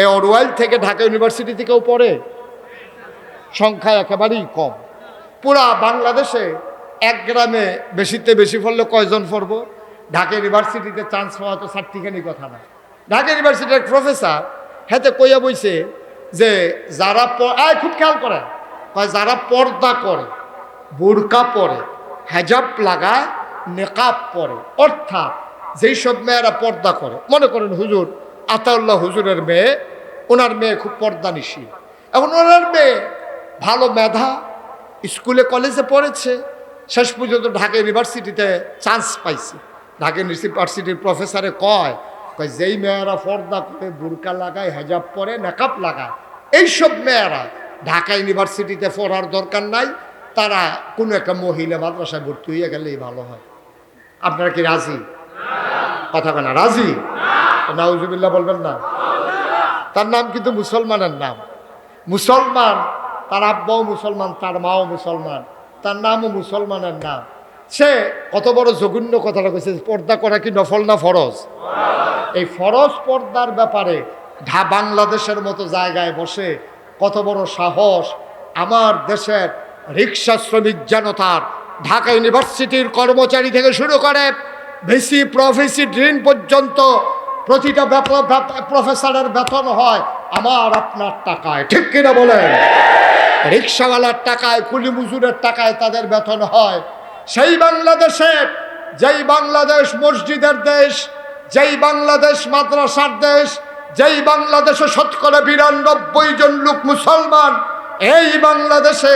A: এই অরওয়াইল থেকে ঢাকা ইউনিভার্সিটিতে কেউ পড়ে? সংখ্যা একেবারেই কম। পুরা বাংলাদেশে এক গ্রামে বেশিতে বেশি পড়লে কয়জন পড়বো? ঢাকা ইউনিভার্সিটিতে চান্স পাওয়া তো চারটিখানি কথা না। ঢাকা ইউনিভার্সিটির এক প্রফেসর হেতে কইয়া বইছে যে যারা খুব খেয়াল করে, যারা পর্দা করে, বোরকা পরে, হেজাব লাগায়, নেকাব পরে, অর্থাৎ যেই সব মেয়েরা পর্দা করে, মনে করেন হুজুর আতাউল্লাহ হুজুরের মেয়ে, ওনার মেয়ে খুব পর্দা নিশি, এখন ওনার মেয়ে ভালো মেধা, স্কুলে কলেজে পড়েছে, শেষ পর্যন্ত ঢাকা ইউনিভার্সিটিতে চান্স পাইছে। ঢাকা ইউনিভার্সিটির প্রফেসরে কয় যেই মেয়েরা পর্দা করে, বোরকা লাগায়, হেজাব পরে, নেকাব লাগায়, এইসব মেয়েরা ঢাকা ইউনিভার্সিটিতে পড়ার দরকার নাই, তারা কোনো একটা মহিলা মাদ্রাসায় ভর্তি হয়ে গেলেই ভালো হয়। আপনারা কি রাজি? কথা কেনা রাজি? নাউজুবিল্লাহ বলবেন না? তার নাম কিন্তু মুসলমানের নাম, মুসলমান, তার আব্বাও মুসলমান, তার মাও মুসলমান, তার নামও মুসলমানের নাম। সে কত বড় জঘন্য কথাটা কইছে, পর্দা করা কি নফল না ফরজ? এই ফরজ পর্দার ব্যাপারে বাংলাদেশের মতো জায়গায় বসে কত বড় সাহস আমার দেশের রিক্সা শ্রমিক জনতার, ঢাকা ইউনিভার্সিটির কর্মচারী থেকে শুরু করে ভিসি প্রফেসি ডিন পর্যন্ত প্রতিটা প্রফেসরের বেতন হয় আমার আপনার টাকায়, ঠিক কিনা বলেন? রিক্সাওয়ালার টাকায়, কুলি মজুরের টাকায় তাদের বেতন হয়। সেই বাংলাদেশে, যেই বাংলাদেশ মসজিদের দেশ, যেই বাংলাদেশ মাদ্রাসার দেশ, যেই বাংলাদেশে ৯২% জন লোক মুসলমান, এই বাংলাদেশে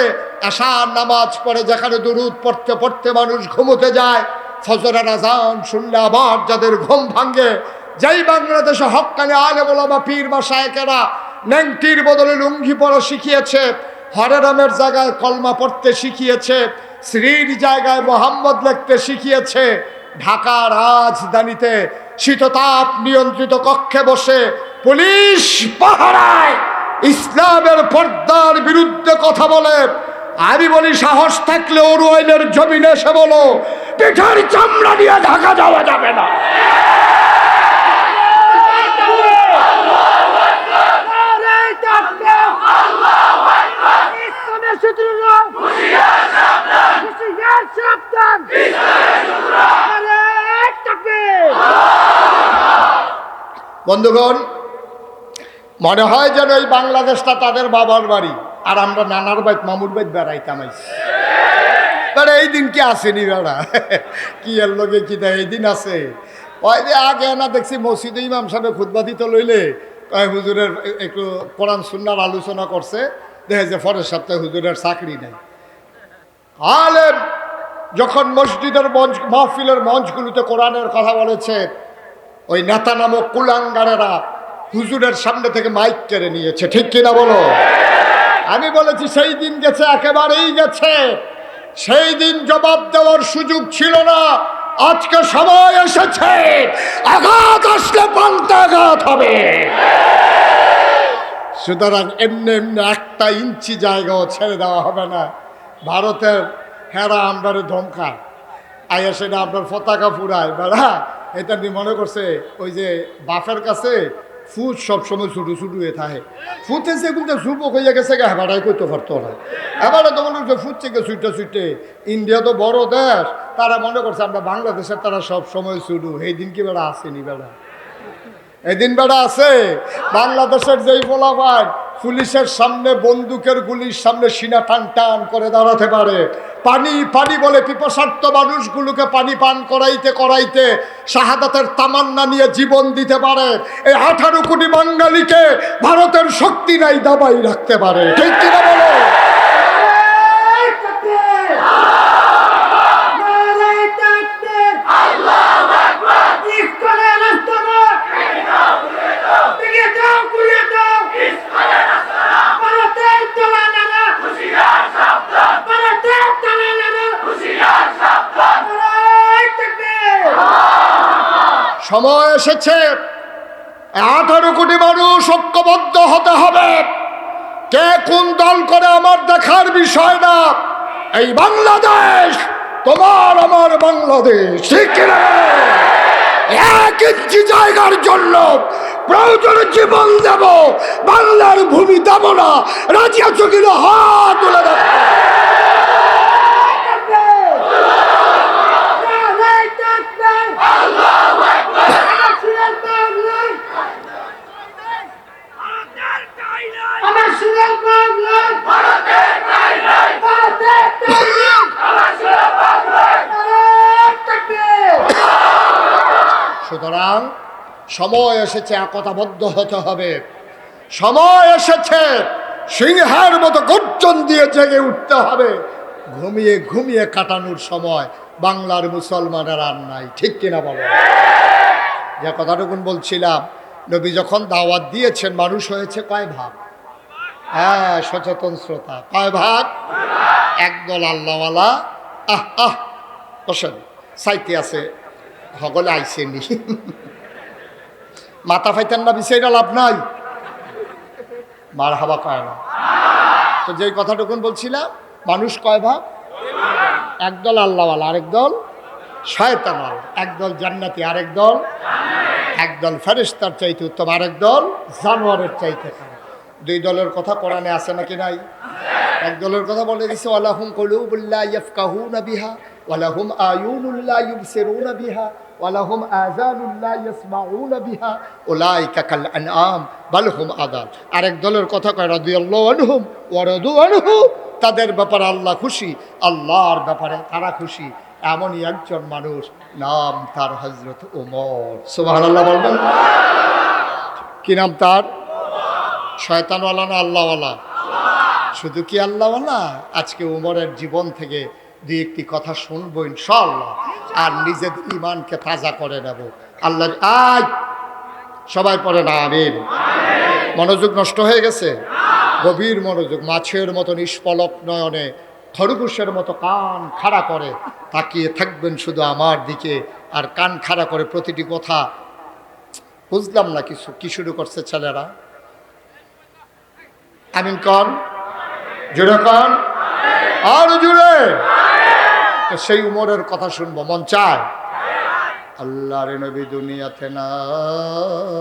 A: আশার নামাজ পড়ে, যেখানে দুরূদ পড়তে পড়তে মানুষ ঘুমোতে যায়, ফজরের আজান শুনলে আবার যাদের ঘুম ভাঙ্গে, যেই বাংলাদেশে হক্কানি আলেম ওলামা পীর মাশায়েখেরা নেংটির বদলে লুঙ্গি পরা শিখিয়েছে, হরে রামের জায়গায় কলমা পড়তে শিখিয়েছে, শ্রীর জায়গায় মোহাম্মদ লিখতে শিখিয়েছে, ঢাকার রাজধানীতে শীততাপ নিয়ন্ত্রিত কক্ষে বসে পুলিশ পাহারায় ইসলামের পর্দার বিরুদ্ধে কথা বলে, আমি বলি সাহস থাকলে অরুয়াইলের জমিনে এসে বলো, পিঠার চামড়া নিয়ে ঢাকা যাওয়া যাবে না। বন্ধুগণ, মনে হয় যেন এই বাংলাদেশটা তাদের বাবার বাড়ি, আর আমরা নানার বাইত মামুর বাইত বেড়াইতাম আইছি। এই দিন কি আসেনি বেড়া? কি এর লগে কি দেয় এই দিন আছে? ওই যে আগে না দেখছি মসজিদে ইমাম সাহেব খুতবা দিতে লইলে হুজুরের একটু কোরআন সুন্নাহর আলোচনা করছে, দেখে যে পরের সপ্তাহে হুজুরের চাকরি নাই। আলেম যখন মসজিদের মঞ্চ মাহফিলের মঞ্চগুলোতে কোরআনের কথা বলেছে, ওই নেতা নামক কুলাঙ্গারেরা হুজুরের সামনে থেকে মাইক কেড়ে নিয়েছে, ঠিক কিনা বলো? আমি বলেছি সেই দিন গেছে, একেবারেই গেছে। সেই দিন জবাব দেওয়ার সুযোগ ছিল না, আজকে সময় এসেছে। আঘাত আসলে পাল্টা আঘাত হবে। সুতরাং এমনি এমনি একটা ইঞ্চি জায়গাও ছেড়ে দেওয়া হবে না। ভারতের হেরা আমরারে ধমকায় আইয়া সেটা আপনার পতাকা ফুরায় বেড়া, এটা নিয়ে মনে করছে ওই যে বাফের কাছে ফুট সবসময় ছুটু ছুটু হয়ে থাকে। ফুটেছে কিন্তু যুবক হয়ে গেছে গা, হেবাটাই করতে পারতো না। এবারে তো মনে করছে ফুটছে গে ছুটে ছুটে। ইন্ডিয়া তো বড় দেশ, তারা মনে করছে আমরা বাংলাদেশের তারা সব সময় ছুটু। এই দিন কি বেড়া আসেনি বেড়া, এদিন বেড়া আছে। বাংলাদেশের যেই পোলাপান পুলিশের সামনে বন্দুকের গুলির সামনে সিনা টান টান করে দাঁড়াতে পারে, পানি পানি বলে পিপাসার্থ মানুষগুলোকে পানি পান করাইতে করাইতে শাহাদাতের তামান্না নিয়ে জীবন দিতে পারে, এই 18 কোটি বাঙালিকে ভারতের শক্তি নাই দাবাই রাখতে পারে, ঠিক কিনা বলো? সময় এসেছে 18 কোটি মানুষ ঐক্যবদ্ধ হতে হবে। কে কোন দল করে আমার দেখার বিষয় না। এই বাংলাদেশ তোমার আমার বাংলাদেশ, ঠিক কিনা? 1 ইঞ্চি জায়গার জন্য প্রয়োজনে জীবন দেব, বাংলার ভূমি দেব না। রাজি আছো কিনা হাত তুলে দেখো। সুতরাং সময় এসেছে একতাবদ্ধ হতে হবে। সময় এসেছে সিংহের মতো গর্জন দিয়ে জেগে উঠতে হবে। ঘুমিয়ে ঘুমিয়ে কাটানোর সময় বাংলার মুসলমানের আর নাই, ঠিক কিনা বলো? যে কথাটুকুন বলছিলাম, নবী যখন দাওয়াত দিয়েছেন মানুষ হয়েছে কয় ভাগ? হ্যাঁ, সচেতন শ্রোতা, কয় ভাগ? একদল আল্লাহওয়ালা। আহ আহ বসেন, সাইতে আছে সকলে আইসেনি, মাথা ফাইতেন না, বিষয়টা লাভ নাই, মার হাবা কয় না। তো যেই কথাটুকুন বলছিলাম, মানুষ কয় ভাগ? একদল আল্লাহওয়ালা, আরেক দল শয়তানওয়ালা, একদল জান্নাতি, আরেক দল, একদল ফেরেশতার চাইতে উত্তম, আরেক দল জানোয়ারের চাইতে খারাপ। 2 দলের কথা কোরআনে আছে নাকি নাই? এক দলের কথা বলে দিছে, ওয়ালাহুম কুলুবুল লা ইয়াফকাহুনা বিহা ওয়ালাহুম আয়ুনুল লা ইবসিরুনা বিহা ওয়ালাহুম আযানুল লা ইয়াসমাউনা বিহা উলাইকা কাল আনআম বাল হুম আদাল। আরেক দলের কথা কয় রাদিয়াল্লাহু আনহুম ওয়া রাদু আনহু, তাদের ব্যাপারে আল্লাহ খুশি, আল্লাহর ব্যাপারে তারা খুশি। এমনই একজন মানুষ, নাম তার হযরত ওমর। সুবহানাল্লাহ বলবেন? কি নাম তার? শয়তানওয়ালা না আল্লাহওয়ালা? শুধু কি আল্লাহওয়ালা? আজকে ওমরের জীবন থেকে 2-1টি কথা শুনবো ইনশাআল্লাহ, আর নিজেদের ইমানকে তাজা করে নেব। আল্লাহ আজ সবাই পড়ে না আমিন। মনোযোগ নষ্ট হয়ে গেছে, গভীর মনোযোগ। মাছের মতো নিষ্পলক নয়নে, খরগোশের মতো কান খাড়া করে তাকিয়ে থাকবেন শুধু আমার দিকে, আর কান খাড়া করে প্রতিটি কথা। বুঝলাম না কিছু, কি শুরু করছে ছেলেরা? আমিন কন, জোরে কন, আর জোরে। সেই উমরের কথা শুনবো, মন চায়? আল্লাহর নবী দুনিয়াতে নাই,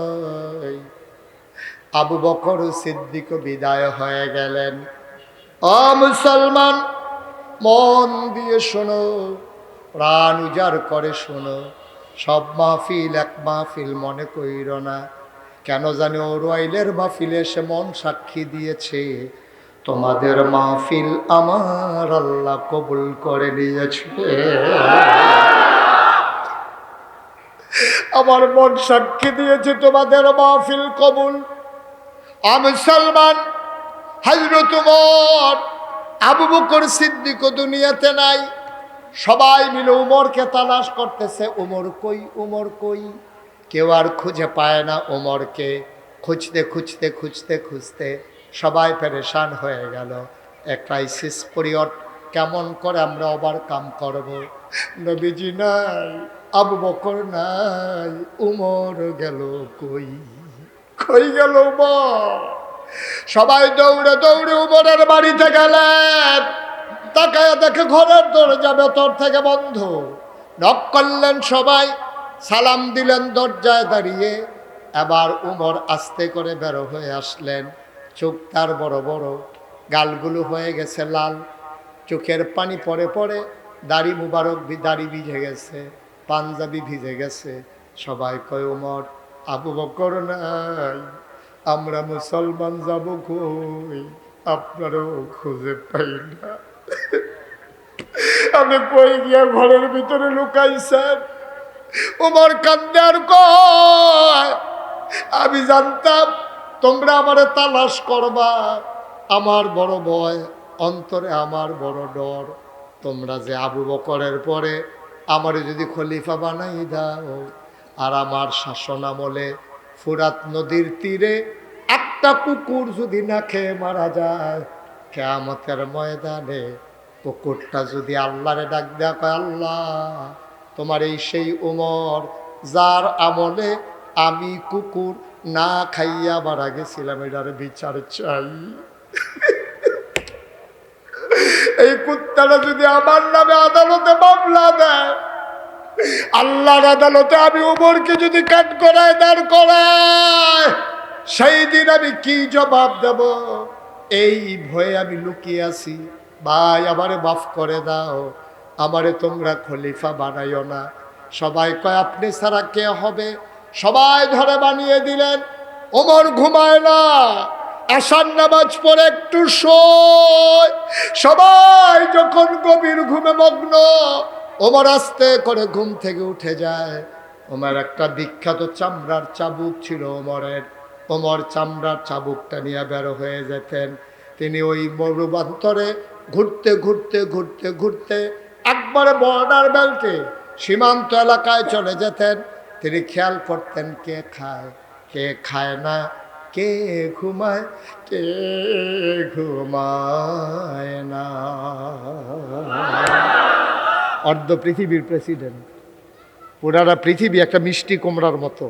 A: আবু বকর সিদ্দিক বিদায় হয়ে গেলেন। ও মুসলমান, মন দিয়ে শোনো, প্রাণ উজাড় করে শোনো। সব মাহফিল এক মাহফিল মনে কইর না। কেন জানি ওরাইলের মাহফিলে এসে মন সাক্ষী দিয়েছে, তোমাদের মাহফিল আমার আল্লাহ কবুল করে নিয়েছে। আমার মন সাক্ষী দিয়েছে তোমাদের মাহফিল কবুল। মুসলমান, হযরত ওমর, আবু বকর সিদ্দিক দুনিয়াতে নাই, সবাই মিলে উমরকে তালাশ করতেছে, উমর কই, উমর কই। কেউ আর খুঁজে পায় না উমরকে। খুঁজতে খুঁজতে খুঁজতে খুঁজতে সবাই পেরেশান হয়ে গেল। এক ক্রাইসিস পিরিয়ড, কেমন করে আমরা ওভারকাম করব? নবীজি নাই, আবু বকর নাই, উমর গেল কই, কই গেল উমর? সবাই দৌড়ে দৌড়ে উমরের বাড়িতে গেলেন। তাকায় দেখে ঘরের দরজা ভেতর থেকে বন্ধ। নক করলেন সবাই, সালাম দিলেন দরজায় দাঁড়িয়ে। এবার উমর আস্তে করে বের হয়ে আসলেন। চোখ তার বড় বড়, গালগুলো হয়ে গেছে লাল, চোখের পানি পড়ে পড়ে, দাড়ি মুবারক দাড়ি ভিজে গেছে, পাঞ্জাবি ভিজে গেছে। সবাই কয় উমর, আবু বকর নাই, আমরা মুসলমান যাব কই, আপনারও খুঁজে পাই না। আপনি কই গিয়া ঘরের ভিতরে লুকাইছেন? উমর কান্দে আর কয়, আমি জানতাম তোমরা আমারে তালাশ করবা, আমার বড় ভয়, অন্তরে আমার বড় ডর। তোমরা যে আবু বকরের পরে আমারে যদি খলিফা বানাই দাও, আর আমার শাসন আমলে ফুরাত নদীর তীরে একটা কুকুর যদি না খেয়ে মারা যায়, কিয়ামতের ময়দানে কুকুরটা যদি আল্লাহরে ডাক দেয়া কয়, আল্লাহ তোমার এই সেই উমর যার আমলে আমি কুকুর না খাইয়া মারা গেছিলাম, এটার বিচার চাই। এই কুত্তাটা যদি আমার নামে আদালতে মামলা দেয়, আল্লাহর আদালতে আমি উমরকে যদি কাট করায়, দাঁড় করায়, সেই দিন আমি কি জবাব দেব? এই ভয়ে আমি লুকিয়ে আছি। ভাই আমারে মাফ করে দাও, আমারে তোমরা খলিফা বানাইও না। সবাই কয় আপনি ছাড়া কে হবে? সবাই ধরে বানিয়ে দিলেন। ওমর ঘুমায় না, আশার নামাজ পড়ে একটু শোয়। সবাই যখন গভীর ঘুমে মগ্ন, ওমর আস্তে করে ঘুম থেকে উঠে যায়। ওমর একটা বিখ্যাত চামড়ার চাবুক ছিল ওমরের। ওমর চামড়ার চাবুকটা নিয়ে বের হয়ে যেতেন। তিনি ওই মরুবান্তরে ঘুরতে ঘুরতে ঘুরতে ঘুরতে একবারে বর্ডার বেল্টে সীমান্ত এলাকায় চলে যেতেন। তিনি খেয়াল করতেন কে খায় কে খায় না, কে ঘুমায় কে ঘুমায় না। অর্ধ পৃথিবীর প্রেসিডেন্ট, পুরাটা পৃথিবী একটা মিষ্টি কুমড়ার মতো।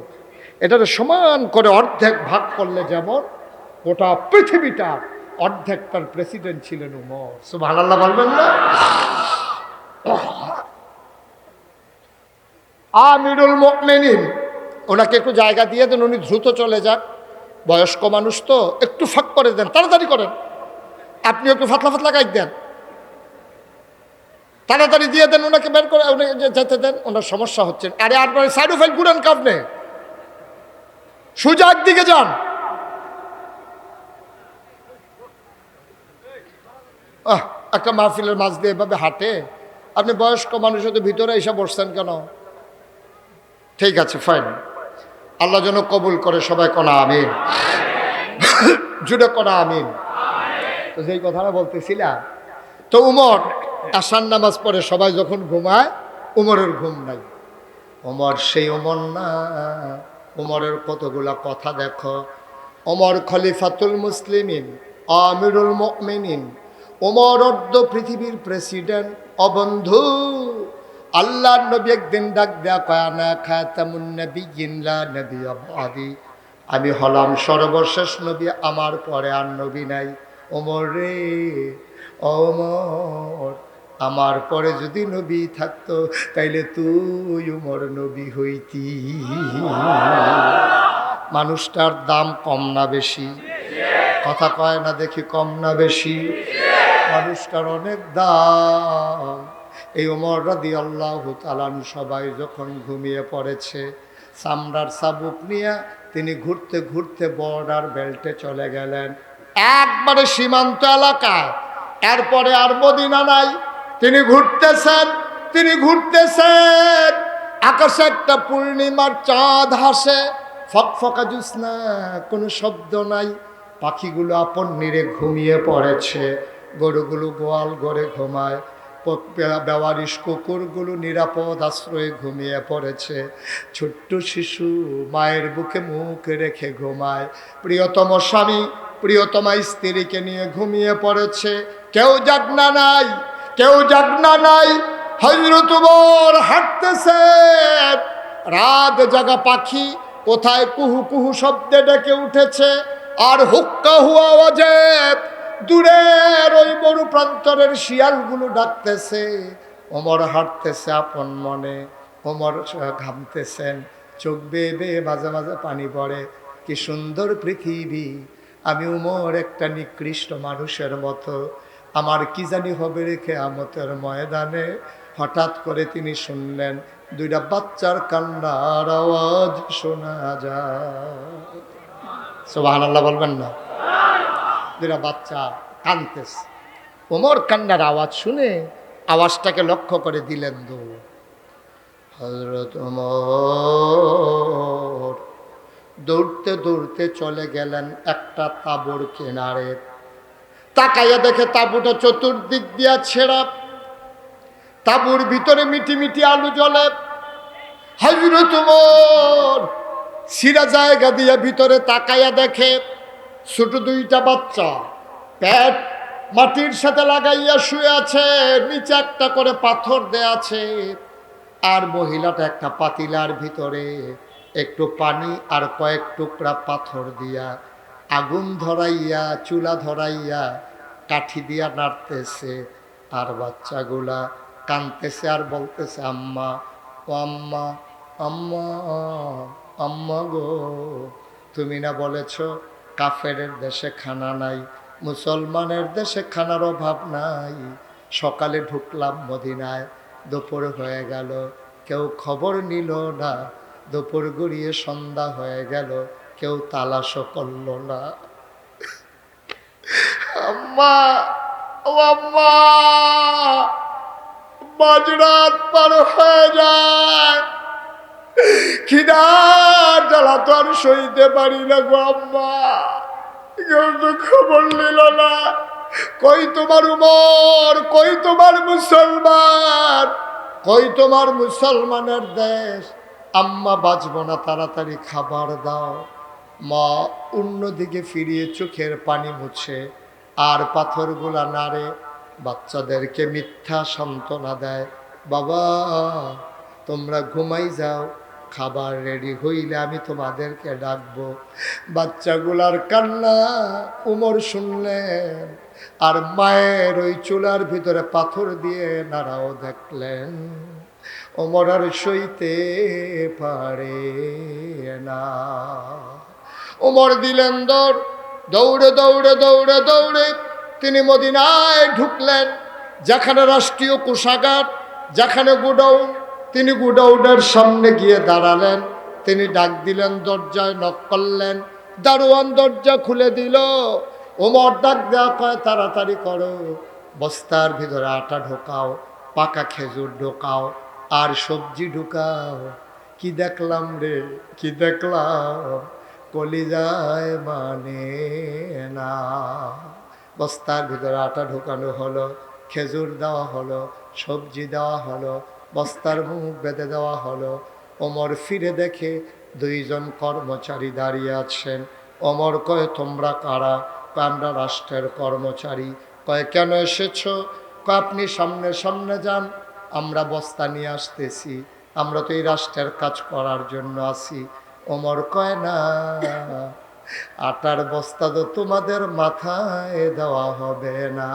A: এটাকে সমান করে অর্ধেক ভাগ করলে যেমন গোটা পৃথিবীটা অর্ধেক, তার প্রেসিডেন্ট ছিলেন উমর। সুবহানাল্লাহ বলবেন না? আমিরুল মুমিনিন, ওনাকে একটু জায়গা দিয়ে দেন, উনি দ্রুত চলে যান। বয়স্ক মানুষ তো, একটু ফাঁক করে দেন, তাড়াতাড়ি করেন। আপনি একটু ফাতলা ফাতলা গাইড দেন, তাড়াতাড়ি দিয়ে দেন, ওনাকে বের করে উনি যেতে দেন, ওনার সমস্যা হচ্ছে। আরে আপনার সাইড ফাইল ঘুরেন কাপনে, সুজার দিকে যান। একটা মাহফিলের মাঝ দিয়ে এভাবে হাঁটে, আপনি বয়স্ক মানুষ হতে ভিতরে এসে বসছেন কেন? ঠিক আছে, ফাইন, আল্লাহ যেন কবুল করে। সবাই কোনা আমিন, জুড়ে কোনা আমিন। তো যেই কথাটা বলতেছিলাম, তো উমর আসার নামাজ পড়ে সবাই যখন ঘুমায়, উমরের ঘুম নাই। উমর সেই উমর না। উমরের কতগুলা কথা দেখো। উমর খলিফাতুল মুসলিমিন, আমিরুল মুমিনিন, উমর অর্ধ পৃথিবীর প্রেসিডেন্ট। অবন্ধু, আল্লাহর নবী একদিন ডাক দেয়া কয়, না খাতামুন নবিয়্যিন লা নবিয়্য বাদি, আমি হলাম সর্বশেষ নবী, আমার পরে আর নবী নাই। ওমর রে, ওমর, আমার পরে যদি নবী থাকতো তাইলে তুই উমর নবী হইতি। মানুষটার দাম কম না বেশি? কথা কয় না দেখি, কম না বেশি? মানুষটার অনেক দাম। এই ওমর রাদিয়াল্লাহু তাআলা আনহু সবাই যখন ঘুমিয়ে পড়েছে, চামড়ার চাবুক নিয়ে তিনি ঘুরতে ঘুরতে বর্ডার বেল্টে চলে গেলেন, একবারে সীমান্ত এলাকায়। এরপরে আর মদিনা নাই। তিনি ঘুরতেছেন, তিনি ঘুরতেছেন, আকাশে একটা পূর্ণিমার চাঁদ হাসে, ফকফকা জ্যোৎস্না, কোনো শব্দ নাই। পাখিগুলো আপন নিরে ঘুমিয়ে পড়েছে, গরুগুলো গোয়াল ঘরে ঘুমায়। বেওয়ারিশ কুকুরগুলো নিরাপদ আশ্রয়ে ঘুমিয়ে পড়েছে। ছোট্ট শিশু মায়ের বুকে মুখ রেখে ঘুমায়। প্রিয়তম স্বামী প্রিয়তমা স্ত্রীকে নিয়ে ঘুমিয়ে পড়েছে। কেউ জাগনা নাই, কেউ জাগনা নাই। হযরত ওমর হাঁটতেছে, রাত জাগা পাখি কোথায় কুহু কুহু শব্দে ডেকে উঠেছে, আর হুক্কা হুয়া আওয়াজে দূরের ওই মরু প্রান্তরের শিয়ালগুলো ডাকতেছে। ওমর হাঁটতেছে আপন মনে, ওমর ঘামতেছেন, চোখ বেয়ে বেয়ে মাঝে মাঝে পানি পড়ে। কি সুন্দর পৃথিবী, আমি ওমর একটা নিকৃষ্ট মানুষের মতো, আমার কি জানি হবে রেখে আমতের ময়দানে। হঠাৎ করে তিনি শুনলেন দুইটা বাচ্চার কান্নার আওয়াজ শোনা যায়। সুবহানাল্লাহ বলবেন না? দুইটা বাচ্চা কাঁদতেছে। ওমর কান্নার আওয়াজ শুনে আওয়াজটাকে লক্ষ্য করে দিলেন দৌড়। হযরত ওমর দৌড়তে দৌড়তে চলে গেলেন একটা তাঁবুর কিনারে। তাকাইয়া দেখে তাঁবুটা চতুর্দিক দিয়া ছেঁড়া, তাঁবুর ভিতরে মিটি মিটি আলো জ্বলে। হযরত ওমর সিরা জায়গা দিয়ে ভিতরে তাকাইয়া দেখে ছোট দুইটা বাচ্চা পেট মাটির সাথে লাগাইয়া শুয়ে আছে, নিচে একটা করে পাথর দেয়া আছে। আর মহিলাটা একটা পাতিলার ভিতরে একটু পানি আর কয়েক টুকরা পাথর দিয়া আগুন ধরাইয়া চুলা ধরাইয়া কাঠি দিয়া নাড়তেছে। আর বাচ্চাগুলা কাঁদতেছে আর বলতেছে, আম্মা ও আম্মা, আম্মা আম্মা গো, তুমি না বলেছ কাফেরের দেশে খানা নাই, মুসলমানের দেশে খানার অভাব নাই। সকালে ঢুকলাম মদিনায়, দুপুর হয়ে গেল, কেউ খবর নিল না। দুপুর গড়িয়ে সন্ধ্যা হয়ে গেল, কেউ তালাশও করল না। আম্মা ও আম্মা, মাঝরাত পার হয়ে যায়, খিদার জ্বালা তো আর সইতে পারি না গো আম্মা, কেউ তো খবর নিল না। কই তোমার উমর, কই তোমার মুসলমান, কই তোমার মুসলমানের দেশ? আম্মা বাঁচব না, তাড়াতাড়ি খাবার দাও। মা অন্যদিকে ফিরিয়ে চোখের পানি মুছে আর পাথরগুলা নাড়ে, বাচ্চাদেরকে মিথ্যা সান্ত্বনা দেয়, বাবা তোমরা ঘুমাই যাও, খাবার রেডি হইলে আমি তোমাদেরকে ডাকবো। বাচ্চাগুলার কান্না উমর শুনলেন, আর মায়ের ওই চুলার ভিতরে পাথর দিয়ে নাড়াও দেখলেন। ওমর আর সইতে পারে না। ওমর দিলেন দৌড়, দৌড়ে দৌড়ে দৌড়ে দৌড়ে তিনি মদিনায় ঢুকলেন। যেখানে রাষ্ট্রীয় কোষাগার, যেখানে গুডাউন, তিনি গুডাউনের সামনে গিয়ে দাঁড়ালেন। তিনি ডাক দিলেন, দরজায় নক করলেন, দারোয়ান দরজা খুলে দিল। ওমর ডাক দেওয়া কয়, তাড়াতাড়ি করো, বস্তার ভিতরে আটা ঢোকাও, পাকা খেজুর ঢোকাও, আর সবজি ঢুকাও। কি দেখলাম রে, কি দেখলাম, কলিজায় মানে না। বস্তার ভিতরে আটা ঢোকানো হলো, খেজুর দেওয়া হলো, সবজি দেওয়া হলো, বস্তার মুখ বেঁধে দেওয়া হলো। ওমর ফিরে দেখে দুইজন কর্মচারী দাঁড়িয়ে আছেন। ওমর কয়, তোমরা কারা? কয়, আমরা রাষ্ট্রের কর্মচারী। কয়, কেন এসেছো? কয়, আপনি সামনে সামনে যান, আমরা বস্তা নিয়ে আসতেছি, আমরা তো এই রাষ্ট্রের কাজ করার জন্য আছি। ওমর কয়, না, আটার বস্তা তো তোমাদের মাথায় দেওয়া হবে না।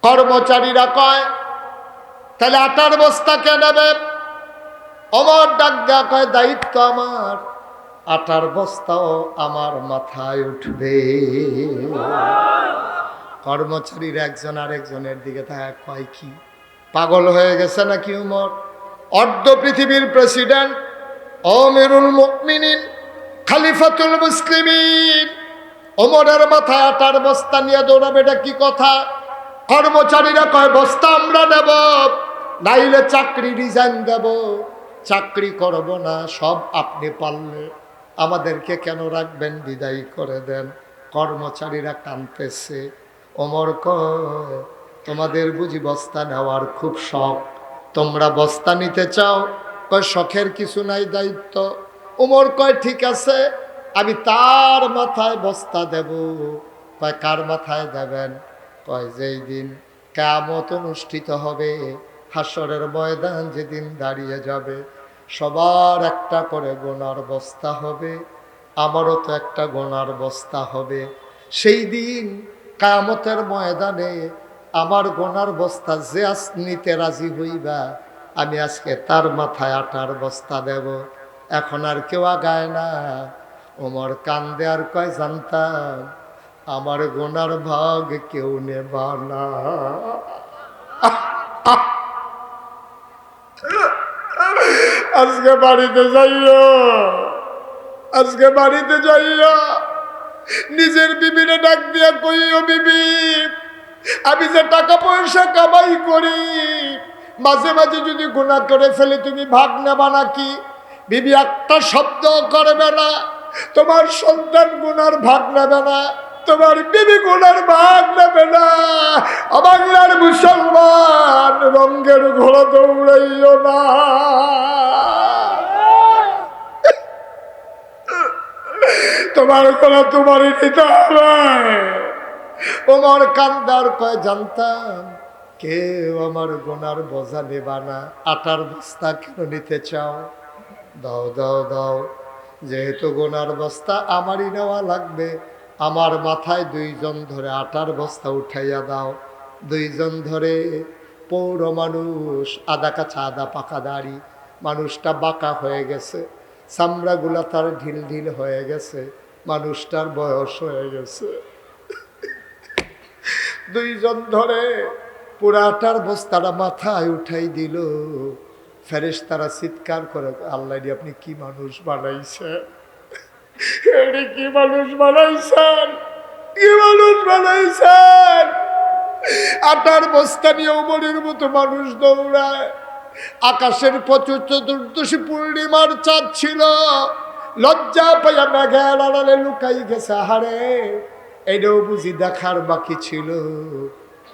A: কর্মচারীরা কয়, তাহলে আটার বস্তা কে নেবে? ওমর ডাক দেয়া কয়, দায়িত্ব আমার, আটার বস্তাও আমার মাথায় উঠবে। কর্মচারীর একজন আরেকজনের দিকে তাকায় কয়, কি পাগল হয়ে গেছে নাকি উমর? অর্ধ পৃথিবীর প্রেসিডেন্ট, আমিরুল মুমিনিন, খলিফাতুল মুসলিমিন, ওমরের মাথায় আটার বস্তা নিয়ে দৌড়াবে, এটা কি কথা? কর্মচারীরা কয়, বস্তা আমরা নেব, নাইলে চাকরি রিজাইন দেব, চাকরি করব না, সব আপনি পারলে। আমাদেরকে কেন রাখবেন, বিদায় করে দেন। কর্মচারীরা কাঁদতেছে। ওমর কয়, তোমাদের বুঝি বস্তা নেওয়ার খুব শখ, তোমরা বস্তা নিতে চাও? কয় শখের কিছু নাই, দায়িত্ব। ওমর কয় ঠিক আছে, আমি তার মাথায় বস্তা দেব। কয় কার মাথায় দেবেন? কয় যেই দিন কিয়ামত অনুষ্ঠিত হবে, হাসরের ময়দান যেদিন দাঁড়িয়ে যাবে, সবার একটা করে গোনার বস্তা হবে, আমারও তো একটা গোনার বস্তা হবে। সেই দিন কিয়ামতের ময়দানে আমার গোনার বস্তা যে আজ নিতে রাজি হইবা, আমি আজকে তার মাথায় আটার বস্তা দেব। এখন আর কেউ আগায় না। ওমর কান্দে আর কয়, জানতাম আমার গোনার ভাগ কেউ নেবা না। আজকে বাড়িতে যাইও, আজকে বাড়িতে যাইও, নিজের বিবিরে ডাক দিয়া কইও, বিবি আমি যে টাকা পয়সা কামাই করি, মাঝে মাঝে যদি গুনাহ করে ফেলে তুমি ভাগ নেবা নাকি? বিবি একটা শব্দ করবে না। তোমার সন্তান গুনার ভাগ নেবে না, তোমার বিবি গুনার ভাগ নেবে না। বাংলার মুসলমান, রঙ্গের ঘোড়া দৌড়াইও না। তোমার গলা তোমারই নিতে হবে। ওমর কান্দার কয়, জানতাম কেউ আমার গোনার বোঝা নেবা না, আটার বস্তা কেন নিতে চাও? দাও দাও দাও, যেহেতু গোনার বস্তা আমারই নেওয়া লাগবে, আমার মাথায় দুইজন ধরে আটার বস্তা উঠাইয়া দাও। দুইজন ধরে, পৌর মানুষ, আদা কাঁচা আদা পাকা দাড়ি, মানুষটা বাঁকা হয়ে গেছে, চামড়াগুলা তার ঢিল ঢিল হয়ে গেছে, মানুষটার বয়স হয়ে গেছে। দুইজন ধরে পুরাটার বস্তাটা মাথায় উঠাই দিল। ফেরেশতারা চিৎকার করে, আল্লাহ আপনি কি মানুষ বানাইছেন, কি মানুষ বানাইছেন, কি মানুষ বানাইছেন। আটার বস্তা নিয়ে ওমরের মতো মানুষ দৌড়ায়। আকাশের প্রচুর চতুর্দশী পূর্ণিমার চাঁদ ছিল, লজ্জা পাইয়া মেঘের আড়ালে লুকাই গেছে। হারে, এটাও বুঝি দেখার বাকি ছিল।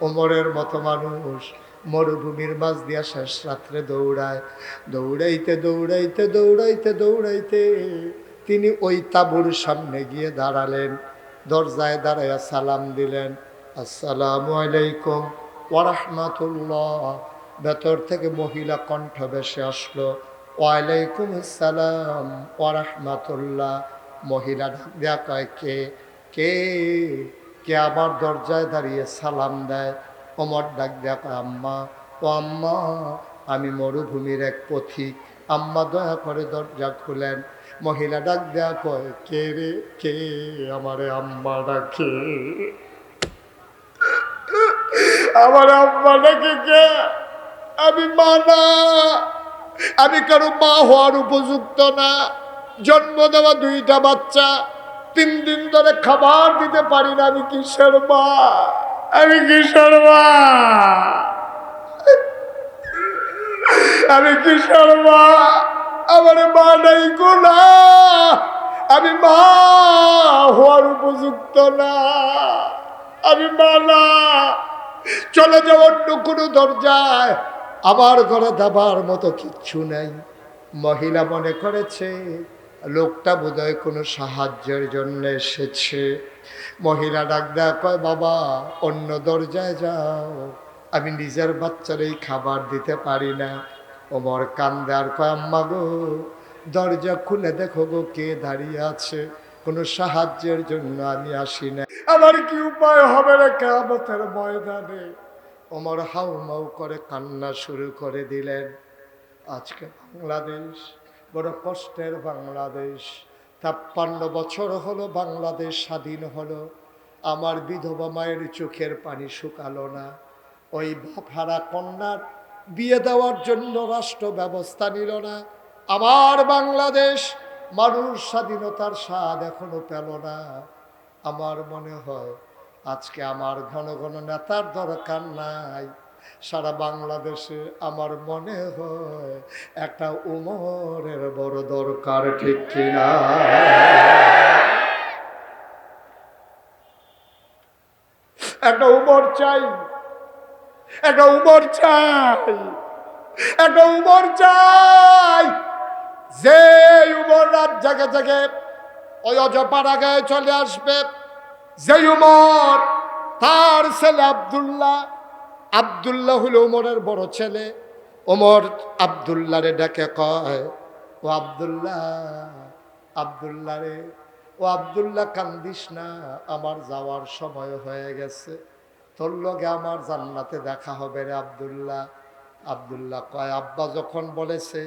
A: ওমরের মতো মানুষ মরুভূমির মাঝ দিয়া শেষ রাত্রে দৌড়ায়। দৌড়াইতে দৌড়াইতে দৌড়াইতে দৌড়াইতে তিনি ওই তাঁবুর সামনে গিয়ে দাঁড়ালেন। দরজায় দাঁড়াইয়া সালাম দিলেন, আসসালামু আলাইকুম ওয়া রাহমাতুল্লাহ। ভেতর থেকে মহিলা কণ্ঠ ভেসে আসলো, ওয়ালাইকুম আসসালাম ওয়া রাহমাতুল্লাহ। মহিলা ডাক দেয়া কয়, কে কে কে আমার দরজায় দাঁড়িয়ে সালাম দেয়? ওমর ডাক দেয়া কয়, আম্মা। ও আম্মা, আমি মরুভূমির এক পথিক, আম্মা দয়া করে দরজা খুলেন। মহিলা ডাক দেয়া কয়, কে রে, কে আমারে আম্মা ডাকে? আমার আম্মা ডাকে কে? আমি মা না, আমি কারো মা হওয়ার উপযুক্ত না। জন্ম দেওয়া দুইটা বাচ্চা, 3 দিন ধরে খাবার দিতে পারি না, আমি কিসের মা? আমি কিসের মা? আমি কিসের মা? আমার মা নাই গো না, আমি মা হওয়ার উপযুক্ত না, আমি মা না। চলে যাও অন্য কোনো দরজায়, আমার ঘরে দাবার মতো কিচ্ছু নাই। মহিলা মনে করেছে লোকটা বোধহয় কোনো সাহায্যের জন্য এসেছে। মহিলা ডাক দেয়া কয়, বাবা অন্য দরজায় যাও, আমি নিজের বাচ্চারই খাবার দিতে পারি না। ওমর কান্দে আর কয়, আম্মা গো দরজা খুলে দেখো গো কে দাঁড়িয়ে আছে, কোনো সাহায্যের জন্য আমি আসি না। আমার কি উপায় হবে রে কিয়ামতের ময়দানে? ওমর হাউ মাউ করে কান্না শুরু করে দিলেন। আজকে বাংলাদেশ বড় কষ্টের বাংলাদেশ। 53 বছর হলো বাংলাদেশ স্বাধীন হলো, আমার বিধবা মায়ের চোখের পানি শুকালো না। ওই বাপহারা কন্যার বিয়ে দেওয়ার জন্য রাষ্ট্র ব্যবস্থা নিল না। আমার বাংলাদেশ মানুষ স্বাধীনতার স্বাদ এখনো পেল না। আমার মনে হয় আজকে আমার ঘন ঘন নেতার দরকার নাই, সারা বাংলাদেশে আমার মনে হয় একটা উমরের বড় দরকার, ঠিক কিনা? একটা উমর চাই, একটা উমর চাই, একটা উমর চাই, যে উমর রাত জাগে জাগে ওই অজপাড়াগায় চলে আসবে। যে উমর, তার ছেলে আব্দুল্লাহ, আব্দুল্লাহ হলো উমরের বড় ছেলে। ওমর আব্দুল্লাহরে ডেকে কয়, ও আব্দুল্লাহ, আব্দুল্লাহ রে, ও আব্দুল্লাহ কান্দিস না, আমার যাওয়ার সময় হয়ে গেছে, তোর লগে আমার জান্নাতে দেখা হবে রে আব্দুল্লাহ। আব্দুল্লাহ কয়, আব্বা যখন বলেছে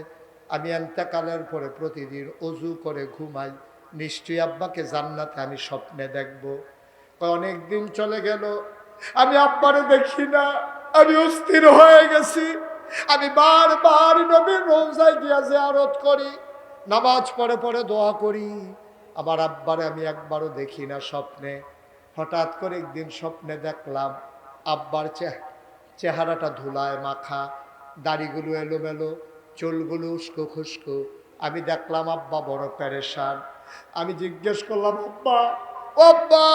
A: আমি এন্তেকালের পরে প্রতিদিন অজু করে ঘুমাই, নিশ্চয়ই আব্বাকে জান্নাতে আমি স্বপ্নে দেখব। অনেক দিন চলে গেল, আমি আব্বারে দেখি না, আমি অস্থির হয়ে গেছি। আমি বারবার নবীর রওজায় গিয়া জিয়ারত করি, নামাজ পড়ে পড়ে দোয়া করি, আমার আব্বারে আমি একবারও দেখি না স্বপ্নে। হঠাৎ করে একদিন স্বপ্নে দেখলাম আব্বার চেহারাটা ধুলায় মাখা, দাড়িগুলো এলোমেলো, চুলগুলো উস্কো খুস্কো। আমি দেখলাম আব্বা বড় পেরেশান। আমি জিজ্ঞেস করলাম, আব্বা, ও আব্বা,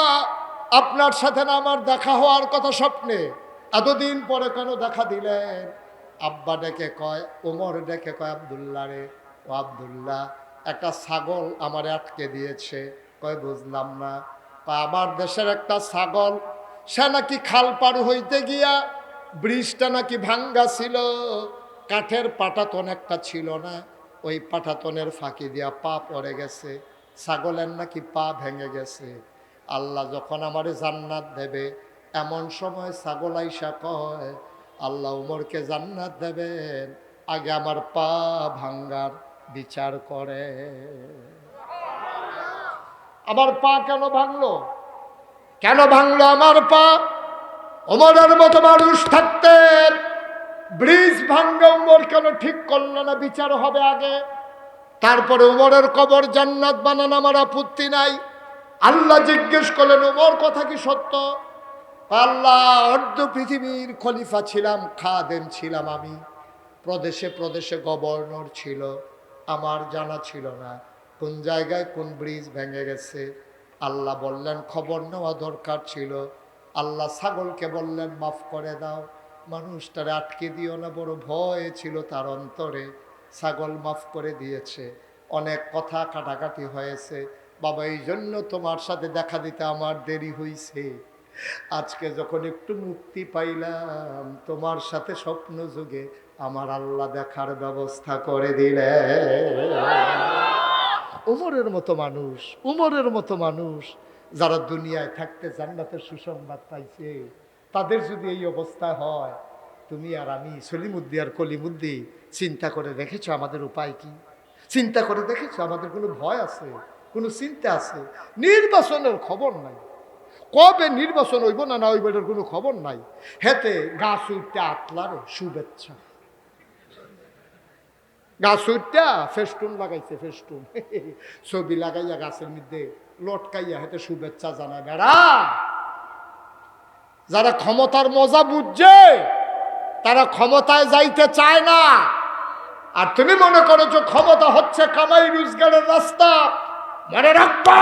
A: আপনার সাথে না আমার দেখা হওয়ার কথা স্বপ্নে, এতদিন পরে কেন দেখা দিলেন? আব্বা ডেকে কয়, ওমর ডেকে কয়, আব্দুল্লাহ রে, ও আব্দুল্লাহ, একটা ছাগল আমারে আটকে দিয়েছে। কয় বুঝলাম না। আমার দেশের একটা ছাগল, সে নাকি খাল পার হইতে গিয়া, ব্রিজটা নাকি ভাঙ্গা ছিল, কাঠের পাটাতন একটা ছিল না, ওই পাটাতনের ফাঁকি দিয়া পা পড়ে গেছে, ছাগলের নাকি পা ভেঙে গেছে। আল্লাহ যখন আমারে জান্নাত দেবে, এমন সময় ছাগল আইসা কয়, আল্লাহ উমরকে জান্নাত দেবেন, আগে আমার পা ভাঙ্গার বিচার করে। আমার পা কেন ভাঙলো? কেন ভাঙলো আমার পা? ওমরের মতো মানুষ থাকতে ব্রিজ ভাঙ্গা উমর কেন ঠিক করলো না? বিচার হবে আগে, তারপরে উমরের কবর জান্নাত বানান আমার আপত্তি নাই। আল্লাহ জিজ্ঞেস করলেন, উমর কথা কি সত্য? আল্লাহ, অর্ধ পৃথিবীর খলিফা ছিলাম, খাদেম ছিলাম আমি, প্রদেশে প্রদেশে গভর্নর ছিল, আমার জানা ছিল না কোন জায়গায় কোন ব্রিজ ভেঙে গেছে। আল্লাহ বললেন খবর নেওয়া দরকার ছিল। আল্লাহ ছাগলকে বললেন মাফ করে দাও, মানুষটারে আটকে দিও না, বড় ভয় ছিল তার অন্তরে। ছাগল মাফ করে দিয়েছে। অনেক কথা কাটাকাটি হয়েছে, বাবা এই জন্য তোমার সাথে দেখা দিতে আমার দেরি হইছে। আজকে যখন একটু মুক্তি পাইলাম, তোমার সাথে স্বপ্ন যুগে আমার আল্লাহ দেখার ব্যবস্থা করে দিলে। উমরের মতো মানুষ, উমরের মতো মানুষ যারা দুনিয়ায় থাকতে জান্নাতের সুসংবাদ পাইছে, তাদের যদি এই অবস্থা হয়, তুমি আর আমি সলিমুদ্দি আর কলিমুদ্দি চিন্তা করে দেখেছো আমাদের উপায় কি? চিন্তা করে দেখেছো আমাদের কোনো ভয় আছে, কোনো চিন্তা আছে? নির্বাচনের খবর নাই, কবে নির্বাচন হইব না না হইব এটার কোনো খবর নাই। হেতে গাছ উঠতে আতলারে শুভেচ্ছা, গাছ উঠটা ফেস্টুন লাগাইছে, ফেস্টুন ছবি লাগাইয়া গাছের মধ্যে লটকাইয়া হেতে শুভেচ্ছা জানায়। বেড়া যারা ক্ষমতার মজা বুঝছে তারা ক্ষমতায় যাইতে চায় না। আর তুমি মনে করো যে ক্ষমতা হচ্ছে কামাই রোজগারের রাস্তা, মনে রাখবা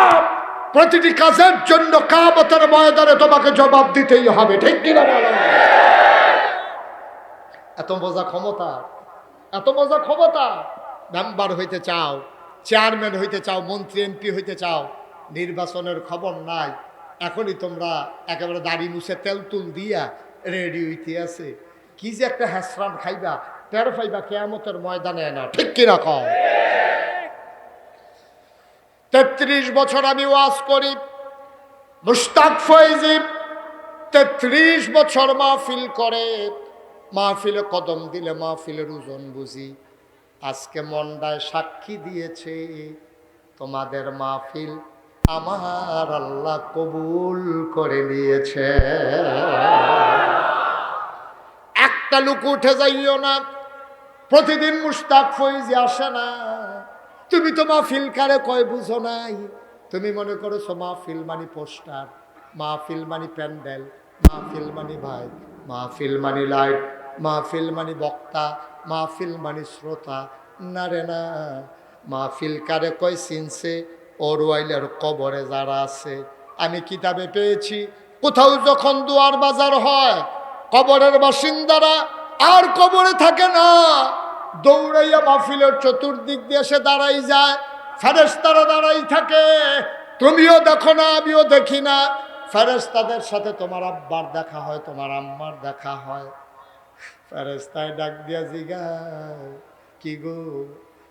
A: প্রতিটি কাজের জন্য কিয়ামতের ময়দানে তোমাকে জবাব দিতেই হবে, ঠিক কিনা বলো? এত মজা ক্ষমতা, এত মজা ক্ষমতা। মেম্বার হইতে চাও, চেয়ারম্যান হইতে চাও, মন্ত্রী এমপি হইতে চাও, নির্বাচনের খবর নাই। এখনই তোমরা একেবারে দাড়ি মুছে তেল তুল দিয়া রেডি হইতে আছে, কি যে একটা হ্যাসরান খাইবা, টের পাইবা কিয়ামতের ময়দানে না, ঠিক কিনা কও? ৩৩ বছর আমি ওয়াজ করি, মুশতাক ফয়েজি ৩৩ বছর মাহফিল করে, মাহফিলে কদম দিলে মাহফিলের ওজন বুঝি। আজকে মন্ডায় সাক্ষী দিয়েছে, তোমাদের মাহফিল আমার আল্লাহ কবুল করে নিয়েছে। একটা লোক উঠে যাইও না, প্রতিদিন মুশতাক ফয়েজি আসে না। তুমি তো মাহফিল কারে কয় বুঝো নাই। তুমি মনে করছো মাহফিল মানি পোস্টার, মাহফিল মানি প্যান্ডেল, মাহফিল মানি ভাই, মাহফিল মানি লাইট, মাহফিল মানে বক্তা, মাহফিল মানে শ্রোতা, না রে না। মাহফিল কারে কয় চিনছে? অরওয়াইলের কবরে যারা আছে। আমি কিতাবে পেয়েছি, কোথাও যখন দুয়ার বাজার হয়, কবরের বাসিন্দারা আর কবরে থাকে না, দৌড়াইয়া মাহফিলের চতুর্দিক দিয়ে এসে দাঁড়াই যায়। ফেরেশতারা দাঁড়াই থাকে, তুমিও দেখো না, আমিও দেখি না। ফেরেশতাদের সাথে তোমার আব্বার দেখা হয়, তোমার আম্মার দেখা হয়। ফেরেশতায় ডাক দিয়া জিগায়, কি গো,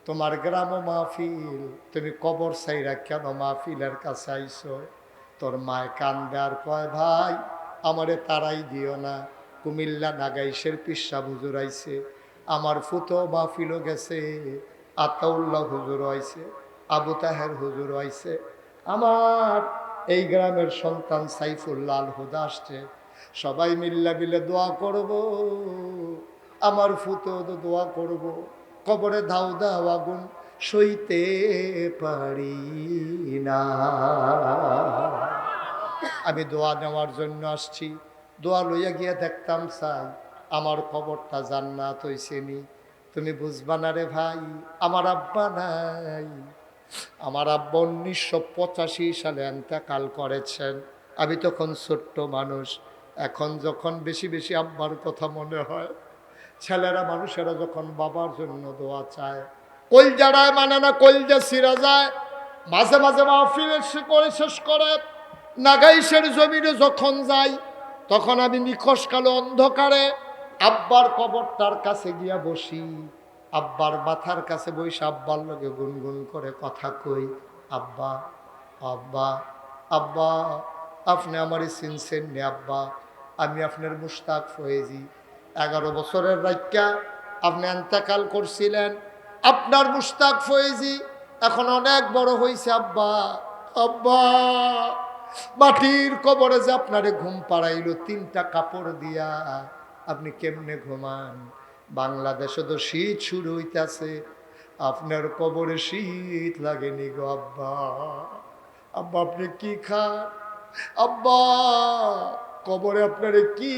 A: তোমার গ্রাম মাহফিল, তুমি কবর সাইরা কেন মাহফিলের কাছে আইছো? তোর মায় কান্দে আর কয়, ভাই আমারে তারাই দিও না, কুমিল্লা নাগাইশের পিসা হুজুর আইছে, আমার ফুতো মাহফিলও গেছে, আতাউল্লাহ হুজুর আইছে, আবু তাহের হুজুর আইছে, আমার এই গ্রামের সন্তান সাইফুল্লাহ আল হুদা আসছে, সবাই মিল্লা মিলে দোয়া করব, আমার ফুতো দোয়া করব, কবরে ধাউ দাও আগুন সইতে পারি না। আমি দোয়া নেওয়ার জন্য আসছি, দোয়া লইয়া গিয়া দেখতাম চাই আমার কবরটা জান্নাত হইছে নি। তুমি বুঝবা না রে ভাই, আমার আব্বা নাই। আমার আব্বা 1985 সালে এন্তেকাল করেছেন। আমি তখন ছোট্ট মানুষ। এখন যখন বেশি বেশি আব্বার কথা মনে হয়, ছেলেরা মানুষেরা যখন বাবার জন্য দোয়া চায়, কলজাড়ায় মানে না, কলজা ছিঁড়া যায়। মাঝে মাঝে মাহফিল করে শেষ করে নাগাইশের জমিনে যখন যাই, তখন আমি নিখোশ কালো অন্ধকারে আব্বার কবরটার কাছে গিয়া বসি, আব্বার মাথার কাছে বসে আব্বার লগে গুনগুন করে কথা কই, আব্বা আব্বা আব্বা, আপনি আমারই চিনছেন নি আব্বা? আমি আপনার মুশতাক ফয়েজি। 11 বছরের রাইকা আপনি এন্তেকাল করছিলেন, আপনার মুশতাক ফয়েজি এখন অনেক বড় হয়েছে আব্বা। আব্বা, মাটির কবরে যে আপনারে ঘুম পাড়াইলো 3টা কাপড় দিয়া, আপনি কেমনে ঘুমান? বাংলাদেশে তো শীত শুরু হইতেছে, আপনার কবরে শীত লাগেনি গো আব্বা। আব্বা আপনি কি খান? আব্বা কবরে আপনারে কি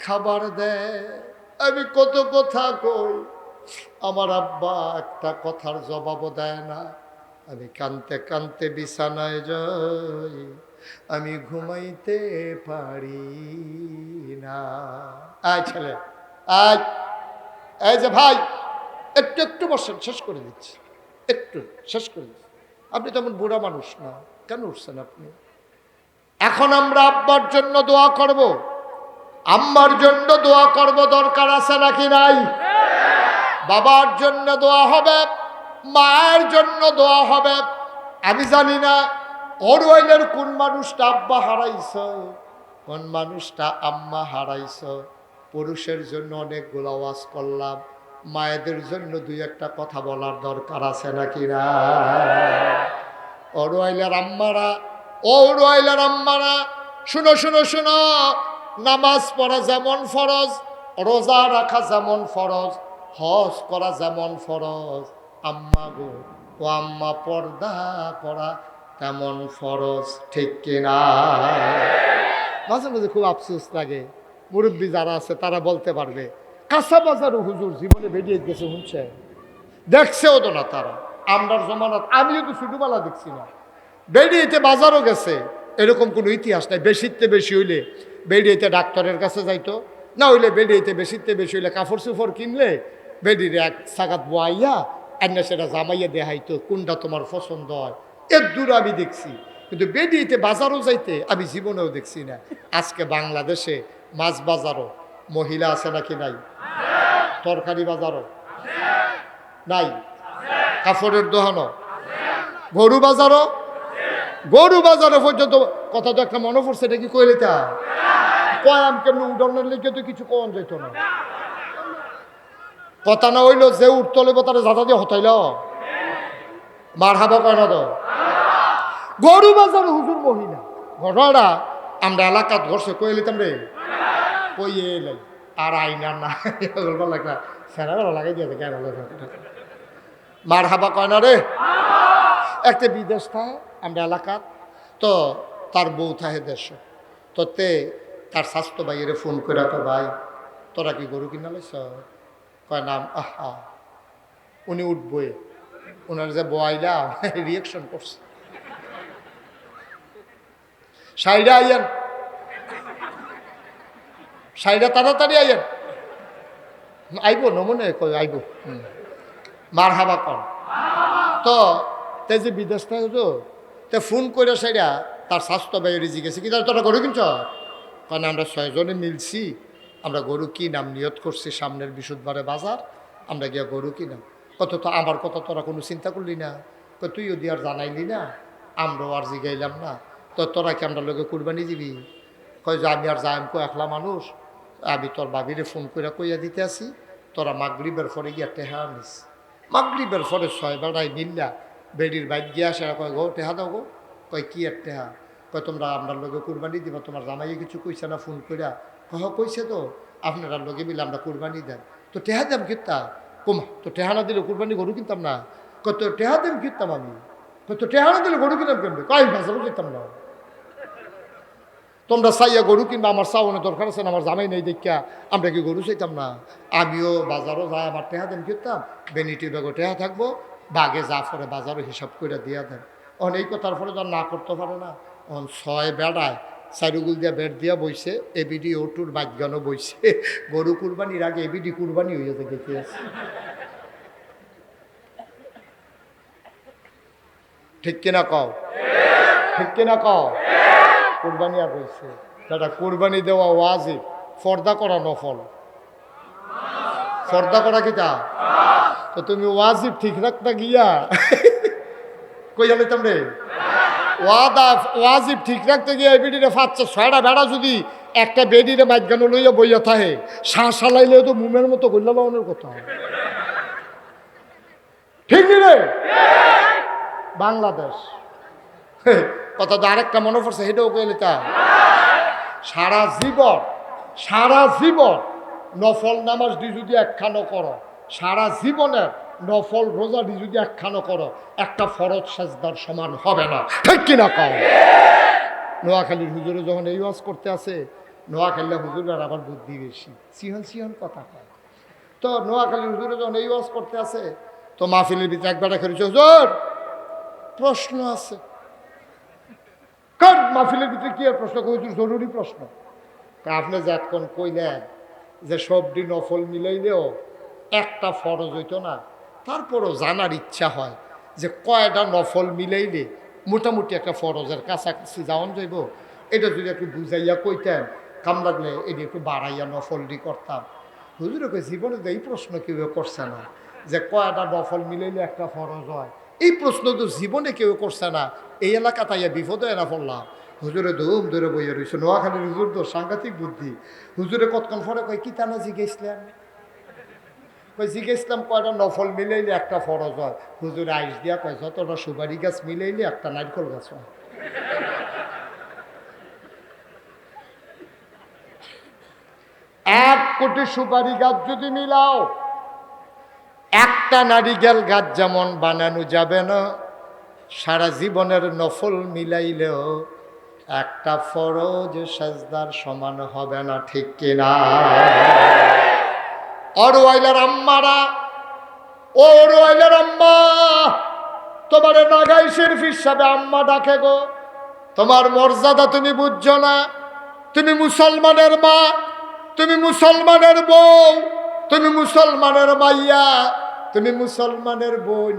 A: খাবার দেয়? আমি কত কথা কই, আমার আব্বা একটা কথার জবাবও দেয় না। আমি কানতে কানতে বিছানায় যাই, আমি ঘুমাইতে পারি না। আয় ছেলে আয়, এই যে ভাই, একটু একটু বসেন, শেষ করে দিচ্ছি, একটু শেষ করে দিচ্ছি। আপনি তেমন বুড়া মানুষ না, কেন উঠছেন আপনি? এখন আমরা আব্বার জন্য দোয়া করব, আম্মার জন্য দোয়া করব, দরকার আছে নাকি নাই? বাবার জন্য দোয়া হবে, মায়ের জন্য দোয়া হবে। আমি জানি না অরওয়াইলের কোন মানুষটা আব্বা হারাইছ, কোন মানুষটা আম্মা হারাইছ। পুরুষের জন্য অনেকগুলো ওয়াজ করলাম, মায়েদের জন্য 2-1টা কথা বলার দরকার আছে নাকি না? অরওয়াইলের আম্মারা, অরওয়াইলের আম্মারা, শুনো শুনো শুনো, নামাজ পড়া যেমন ফরজ, রোজা রাখা যেমন ফরজ, হজ করা যেমন ফরজ, আম্মা গো ও আম্মা, পর্দা করা তেমন ফরজ, ঠিক কিনা? মাঝে মাঝে খুব আফসোস লাগে, মুরব্বী যারা আছে তারা বলতে পারবে, কাঁচা বাজারও হুজুর জীবনে বেরিয়ে গেছে, শুনছে, দেখছেও তো না তারা। আমরার জমানাত আমিও তো ছোটবেলা দেখছি না, বেরিয়েতে বাজারও গেছে, এরকম কোনো ইতিহাস নাই। বেশিতে বেশি হইলে বেরিয়েতে ডাক্তারের কাছে যাইতো, না হইলে বেরিয়েতে বেশিতে বেশি হইলে কাপড় চোপড় কিনলে বেরিয়ে এক সাগাত বোয়াইয়া এনে সেটা জামাইয়া দেখাইতো, কোনটা তোমার পছন্দ হয়। এর দূর আমি দেখছি, কিন্তু বেরিয়েতে বাজারও যাইতে আমি জীবনেও দেখছি না। আজকে বাংলাদেশে মাছ বাজারও মহিলা আছে নাকি নাই? তরকারি বাজারও নাই, কাপড়ের দোকানও, গরু বাজারও, গরু বাজারে পর্যন্ত। কথা তো একটা মনে পড়ছে, এটা কি কইলে তা কয়াম কেমন উডনের লিখে তো কিছু কম যেত না। কথা না হইলো যে উঠতলে তারা যাতা দিয়ে হতাইল মার হাবা কয় না তো। গরু বাজার হুজুর মহিলা ঘটনাটা আমরা এলাকাত ঘরছে কইলে তামরে কইয়ে এলাই আর আইনা না বলবার লাগলা ফেরা লাগাই দিয়ে কেন মার হাবা কয় না রে। একটা বিদেশ থাকে আমরা এলাকাত, তো তার বউ থাকে দেশ, তো তার স্বাস্থ্য ভাইয়ের ফোন করে তো ভাই তোরা কি গরু কিনা লাইছ? কয় নাম আহা, উনি উঠবই, ওনার যে বয়লা রিয়েকশন করছে, সাইডা আইয়েন, সাইডা তাড়াতাড়ি আইয়েন, আইব নমনে কই আইব, মার হাবা কর। তো তে যে বিদেশ থাকে তো তে ফোন করে সাইডা তার স্বাস্থ্য ব্যয় রিজি গেছে কি তোরা গরু কিনছ? কারণ আমরা 6 জনে মিলছি, আমরা গরু কি নাম নিয়ত করছি সামনের বৃহস্পতিবারে বাজার, আমরা গিয়া গরু কিনাম। কত তো আমার কথা তোরা কোনো চিন্তা করলি না? তুইও দিয়ে আর জানাইলি না, আমরাও আর জিগাইলাম না, তো তোরা কি আমরা লোকে কুরবানি দিবি? কয় যে আমি আর যাইম কো একলা মানুষ, আমি তোর বাবিরে ফোন করে কইয়া দিতে আসি, তোরা মাগরিবের পরে গিয়া টেহা আনিস। মাগরিবের পরে 6 বেড়াই নিল্লা বেডির বাইক গিয়া আসে, কয় গো টেহা দাও গো। কয় কি আর টেহা? কয় তোমরা আপনার লোকে কুরবানি দিবা, তোমার জামাইয়ে কিছু কইছে না ফোন কইরা? কইছে তো, আপনারা লোকে মিলে আমরা কুরবানি দেন। তো টেহা দাম কিনতাম কমা, তো টেহা না দিলে কুরবানি গরু কিনতাম না। কত টেহা দাম কিনতাম আমি, কত টেহা না দিলে গরু কিনতাম কেমনি? কয় ভাষা কিনতাম না। তোমরা চাইয়া গরু কিনবা, আমার চাওয়ানোর দরকার আছে না? আমার জামাই নেই দেখা আমরা কি গরু চাইতাম না? আমিও বাজারও যাই, আমার টেহা দেন কিনতাম, বেনিটি বেগো টেহা থাকবো, বাগে যা ফলে বাজারও হিসাব করে দিয়া দেন। অন এই কথার ফলে যখন না করতে পারে না, অন 6 বেড়ায় চারুগুল দিয়া বেড় দিয়া বইছে, এবিডি ওটুর বাজ্ঞানও বইছে, গরু কুরবানির আগে এবিডি কুরবানি হয়ে যেতে দেখে আছে। ঠিক কিনা কও? ঠিক কিনা কও? কুরবানি আর হয়েছে সেটা কুরবানি দেওয়া ওয়াজিব, ফর্দা করা নফল। ফর্দা করা কিটা? তো তুমি ওয়াজিব ঠিক রাখতে গিয়া কই যাইতাম রে? ওয়াজিব ঠিক রাখতে গিয়া এই বেডিরে 5-6টা বেড়া যদি একটা বেডিরে মাঝখানে লইয়া বইয়া থাকে, শ্বাস হালাইলে তো মুমের মতো গল্লা লাগানোর কথা। ঠিক রে? বাংলাদেশ কথা তো আরেকটা মনে পড়ছে, সেটাও কইলে তা সারা জীবন নফল নামাজ দি যদি একখানো করো, সারা জীবনের নফল রোজা দি যদি একখানো করো, একটা ফরজ সাজদার সমান হবে না। ঠিক কিনা কও? নোয়াখালীর হুজুরে যখন এই ওয়াজ করতে আছে, নোয়াখালীর হুজুরের আবার বুদ্ধি বেশি, সিহন কথা কয়। তো নোয়াখালীর হুজুরে যখন এই ওয়াজ করতে আছে, তো মাহফিলের ভিতরে একবারটা খেলেছে, হুজুর প্রশ্ন আছে। কার মাহফিলের ভিতরে কি আর প্রশ্ন? হুজুর জরুরি প্রশ্ন। আপনি যে এখন কইলেন যে সবটি নফল মিলাইলেও একটা ফরজ হইতো না, তারপরও জানার ইচ্ছা হয় যে কয়টা নফল মিলাইলে মোটামুটি একটা ফরজের কাছাকাছি যাওয়ান যাইব। এটা যদি একটু বুঝাইয়া কইতেন, কাম লাগলে এটি একটু বাড়াইয়া নফলটি করতাম। হুজুরে কই জীবনে তো এই প্রশ্ন কেউ করছে না যে কয়টা নফল মিলাইলে একটা ফরজ হয়। এই প্রশ্ন তো জীবনে কেউ করছে না। এই এলাকা তাইয়া বিপদে এনা পড়লাম। হুজুরে ধুম ধরে বইয়া রয়েছে। নোয়াখালীর হুজুর তো সাংঘাতিক বুদ্ধি। হুজুরে কতক্ষণ পরে কয় কি টানা জিজ্ঞেসলেন? কই জিজ্ঞেসলাম কয়টা নফল মিলাইলে একটা ফরজ হয়। হুজুরে আইস দিয়া কয় যতটা সুপারি গাছ মিলাইলে একটা নারকেল গাছ হয়। 1 কোটি সুপারি গাছ যদি মিলাও, একটা নারিকেল গাছ যেমন বানানো যাবে না, সারা জীবনের নফল মিলাইলেও একটা ফরজ সাজদার সমান হবে না। ঠিক কিনা? অরওয়াইলার আম্মারা, ও অরওয়াইলার আম্মা, তোমার নাগাই শরীফ হিসাবে আম্মা ডাকে গো। তোমার মর্যাদা তুমি বুঝছো না। তুমি মুসলমানের মা, তুমি মুসলমানের বউ, তুমি মুসলমানের মাইয়া, তুমি মুসলমানের বোন।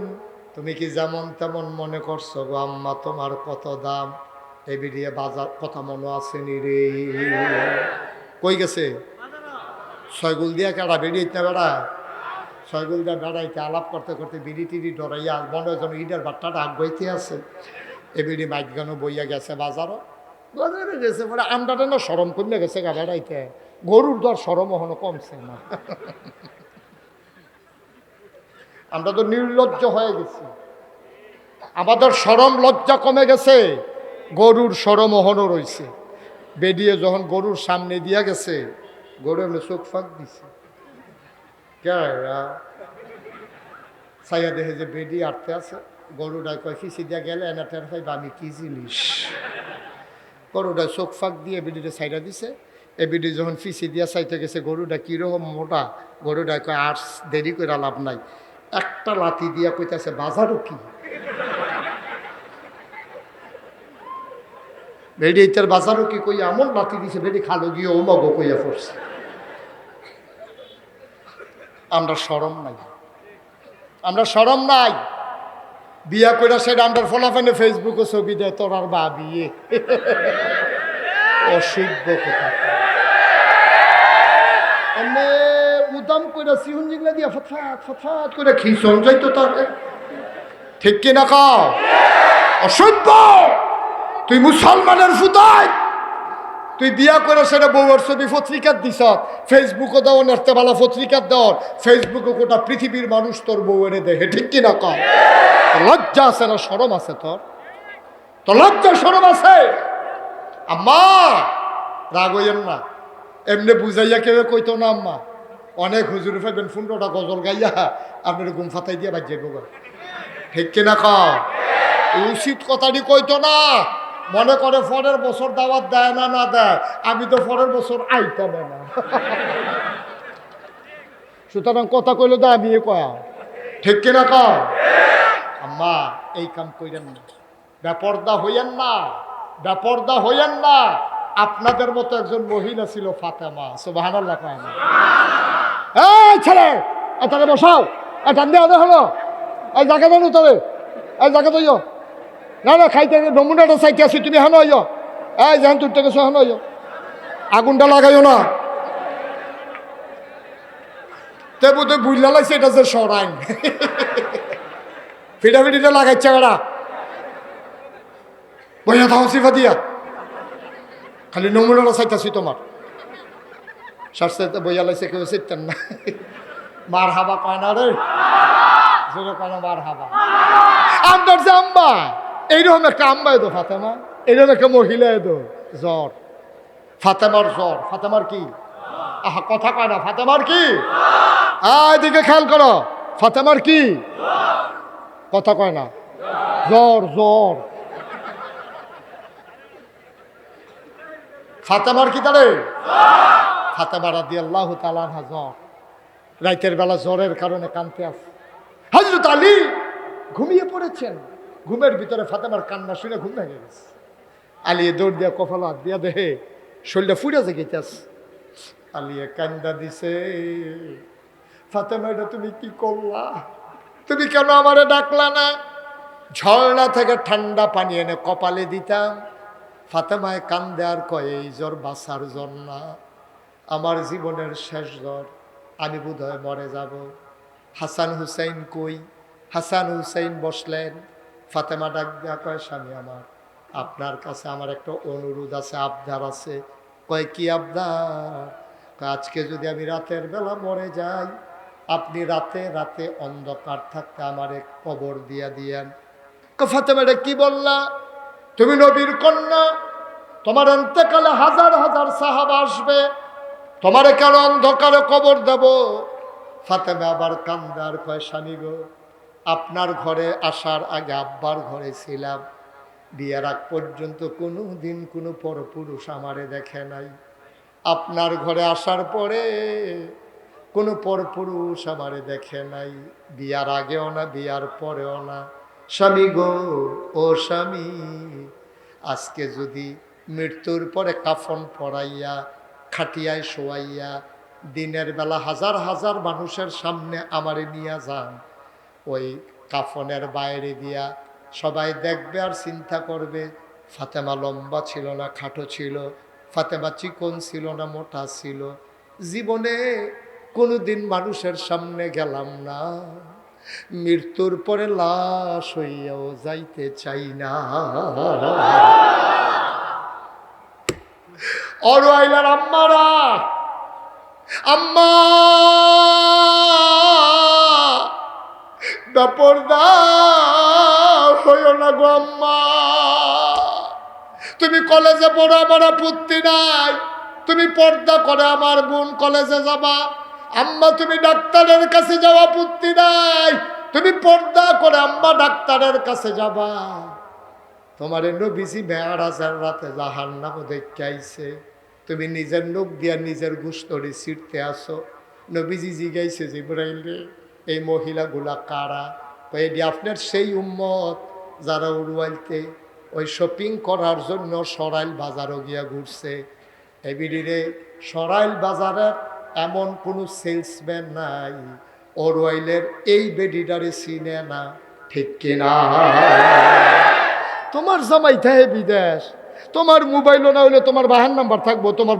A: তুমি কি যেমন তেমন মনে করছো গো আম্মা তোমার কত দাম? এই বিড়িয়ে বাজার কথা মনে আসেনি রে? কই গেছে? ছয়গুল দিয়া কেডা বেরিয়েতে বেড়ায়? ছয়গুল দিয়া বেড়াইতে আলাপ করতে করতে বিড়ি টিড়ি ডরাইয়া মনে হয় যেন ইটের বাট্টাটা আগাইতে আছে। এ বিড়ি মাইক গানও বইয়া গেছে বাজারও। বাজারে গেছে পরে আমদাটা না সরম কমে গেছে গা বেড়াইতে। গরুর দর সরম এখনো কমছে না। আমরা তো নির্লজ্জ হয়ে গেছি, আমাদের সরম লজ্জা কমে গেছে, গরুর সরম এখনো রয়েছে। বেরিয়ে যখন গরুর সামনে দিয়া গেছে, গরু এমনি চোখ ফাঁক দিছে, ছাইয়া দেখে যে বেডি আটতে আছে। গরুটায় কয় ফিসি দিয়া গেলে এনা টের পাইবা আমি কি জিনিস। গরুটায় চোখ ফাঁক দিয়ে বেডিটা সাইডা দিছে। এবিডি যখন ফিসি দিয়া চাইতে গেছে গরুটা কীরকম মোটা, গরুটা কয় আর দেরি করে লাভ নাই, একটা লাথি দিয়া কইতাছে বাজারও কি বেডি, ইতার বাজারও কি কই এমন লাথি দিছে বেডি খালো গিয়ে ও মগো কইয়া পড়ছে। আমরা শরম নাই, আমরা শরম নাই। বিয়া কইরা সেটা আমরা ফলাফানে ফেসবুকে ছবি দেয় তোর আর বা বিয়ে অসভ্য কথা। এমনি উদাম কইরা সিহুন জিগলা দিয়া ফথাত ফথাত করে খিসন যাইতো তার, ঠিক কিনা কও? অসভ্য। তুই মুসলমানের ফুতাই, তুই বিয়া করে সেটা বউয়ের ছবি পত্রিকার দিস, ফেসবুকে দাও, নেরতেবালা পত্রিকার দাও, ফেসবুকে গোটা পৃথিবীর মানুষ তোর বউয়ের দেখে, ঠিক কিনা কম? লজ্জা আছে না শরম আছে তোর? তো লজ্জা শরম আছে? আম্মা রাগ হইয়েন না, এমনি বুঝাইয়া কেউ কইতো না আম্মা। অনেক হুজুরে পাইবেন 15টা গজল গাইয়া আপনার ঘুম ফাতাই দিয়ে বাজিয়ে গো, ঠিক কিনা কম? উচিত কথাটি কইতো না। মনে করে পরের বছর দাওয়াত দেয় না না দেয়, আমি তো পরের বছর আইতাম না। সুতরাং কথা কইলো দা আমি কয়া, ঠিক কিনা কও? আম্মা এই কাম কইরেন না, বেপর্দা হইয়েন না, বেপর্দা হইয়েন না। আপনাদের মতো একজন মহিলা ছিল ফাতেমা, সুবহানাল্লাহ কয় না? এই ছেলে এটাকে বসাও, এটা দেওয়া হলো, এই জায়গা দেন তবে, এই জায়গা দইও না না খাইতে নমুনাটা চাইতে আছি, তুমি হানো হইও, এই যেন তুলতে গেছো হানো হইও, আগুনটা লাগাইও না। তে বুঝে বুঝলা লাগছে এটা যে সরাইন ফিটাফিটিটা লাগাইছে বেড়া, বইয়া থাও সিফা দিয়া, খালি নমুনাটা চাইতেছি তোমার। সারসাইতে বইয়া লাগছে কেউ চিনতেন না। মার হাবা কয় না রে, জোরে কয় না মার হাবা। আমার যে আম্মা, এইরকম একটা আম্মা এদো ফাতেমা, এইরকম একটা মহিলা এদো জ্বর, ফাতেমার জ্বর। ফাতেমার কি? আহা কথা কয় না, ফাতেমার কি? এদিকে খেয়াল করো, ফাতেমার কি? কথা কয় না, জ্বর জ্বর। ফাতেমার কি তারে? ফাতেমা রাদিয়াল্লাহু তাআলা আনহা জ্বর, রাতের বেলা জ্বরের কারণে কাঁদতে আছে। হযরত আলী ঘুমিয়ে পড়েছেন, ঘুমের ভিতরে ফাতেমার কান্না শুনে ঘুম ভেঙে গেছে। আলী দৌড় দিয়া কপাল হাত দিয়া দেহে শরীরটা ফুটে জেগেছে। আলিয়ে কান্দা দিছে, ফাতেমা এটা তুমি কি করলা? তুমি কেন আমারে ডাকলা না? ঝর্ণা থেকে ঠান্ডা পানি এনে কপালে দিতাম। ফাতেমায় কান্দে আর কয় এই জ্বর বাঁচার জ্বর না, আমার জীবনের শেষ জ্বর, আমি বোধহয় মরে যাব। হাসান হুসাইন কই? হাসান হুসাইন বসলেন। ফাতেমা ডাক দেয়া কয় স্বামী আমার, আপনার কাছে আমার একটা অনুরোধ আছে, আবদার আছে। কয় কি আবদার? আজকে যদি আমি রাতের বেলা মরে যাই, আপনি রাতে রাতে অন্ধকার থাকতে আমারে কবর দিয়া দিয়েন। ফাতেমা এটা কি বললা? তুমি নবীর কন্যা, তোমার অন্তকালে হাজার হাজার সাহাবা আসবে, তোমারে কেন অন্ধকারে কবর দেব? ফাতেমা আবার কান্দার কয় স্বামী গো, আপনার ঘরে আসার আগে আব্বার ঘরে ছিলাম, বিয়ের আগ পর্যন্ত কোনো দিন কোনো পরপুরুষ আমারে দেখে নাই। আপনার ঘরে আসার পরে কোনো পরপুরুষ আমারে দেখে নাই, বিয়ার আগেও না বিয়ার পরেও না। স্বামী গো, ও স্বামী, আজকে যদি মৃত্যুর পরে কাফন পরাইয়া খাটিয়ায় শোয়াইয়া দিনের বেলা হাজার হাজার মানুষের সামনে আমারে নিয়ে যান, ওই কাফনের বাইরে দিয়া সবাই দেখবে আর চিন্তা করবে ফাতেমা লম্বা ছিল না খাটো ছিল, ফাতেমা চিকন ছিল না মোটা ছিল। জীবনে কোনোদিন মানুষের সামনে গেলাম না, মৃত্যুর পরে লাশ হইয়াও যাইতে চাই না। অরওয়াইলার আম্মারা, আম্মা বেপরদা হইও না গো আম্মা, তুমি কলেজে পড়ো, আমার আপত্তি নাই, তুমি পর্দা করে আমার বোন কলেজে যাবা। আম্মা তুমি ডাক্তারের কাছে যাওয়া আপত্তি নাই, তুমি পর্দা করে আম্মা ডাক্তারের কাছে যাবা। তোমার নবীজি মেরাজের রাতে জাহান্নাম দেখে আইছে, তুমি নিজের লোক দিয়া নিজের গুস্তরে ছিটতে আসো। নবীজি জিগাইছে জিবরাইল রে, এই মহিলাগুলা কারা? এটি আপনার সেই উম্মত যারা উড়ওয়াইতে ওই শপিং করার জন্য সরাইল বাজারও গিয়া ঘুরছে। এবিডিরে সরাইল বাজারের এমন কোনো সেলসম্যান নাই ওরওয়াইলের এই বেডিটারে চিনে না, ঠিক কিনা? তোমার জামাই থাকে বিদেশ, তোমার মোবাইলও না হইলে তোমার বাহার নাম্বার থাকবো, তোমার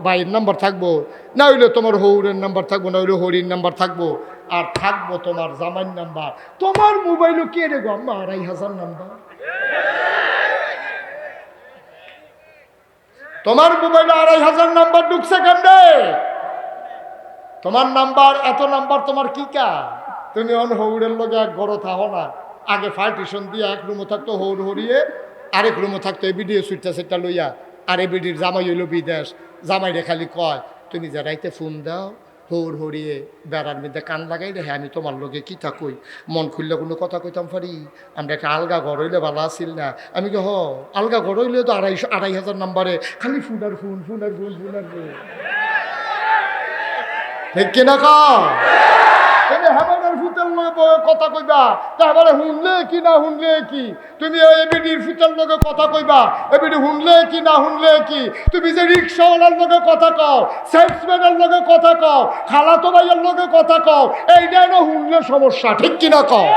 A: ভাইয়ের নাম্বার থাকবো, না হইলে তোমার হৌরের নাম্বার থাকবো, না হইলে হরির নাম্বার থাকবো, আর থাকবো তোমার জামাইয়ের নাম্বার। তোমার মোবাইলও কে রে গো আম্মা ২৫০০ নাম্বার? তোমার মোবাইলে ২৫০০ নাম্বার ঢুকছে কেমনে? তোমার নাম্বার এত নাম্বার তোমার কি কা? তুমি অন হৌরের লগে এক ঘর থাকো না, আগে পার্টিশন দিয়ে এক রুমও থাকতো হৌর হরিয়ে, আরেক রুমও থাকতো এবিডিও সুইটটা সেটটা লইয়া। আর এবিডির জামাই হইল বিদেশ, জামাইরে খালি কয় তুমি যে রাইতে ফোন দাও হৌর হরিয়ে বেড়ার মধ্যে কান লাগাই রে, হ্যাঁ আমি তোমার লগে কি থাকুই, মন খুললে কোনো কথা কইতাম পারি, আমরা একটা আলগা ঘর হইলে ভালো আসিল না? আমি কি আলগা ঘর হইলে তো ২৫০০ নাম্বারে খালি ফোন আর ফোন, ফোন আর ফোন, ফোন আর ফোন, ঠিক কিনা? তুমি হেবানের ফুতের লগে কথা কইবা, তারপরে শুনলে কি না শুনলে কি? তুমি এবিডির ফুতের লগে কথা কইবা, এবিডি শুনলে কি না শুনলে কি? তুমি যে রিক্সাওয়ালার লগে কথা কও, সেলসম্যানের লগে কথা কও, খালাতো ভাইয়ের লগে কথা কও, এইটাই না শুনলে সমস্যা, ঠিক কিনা কও?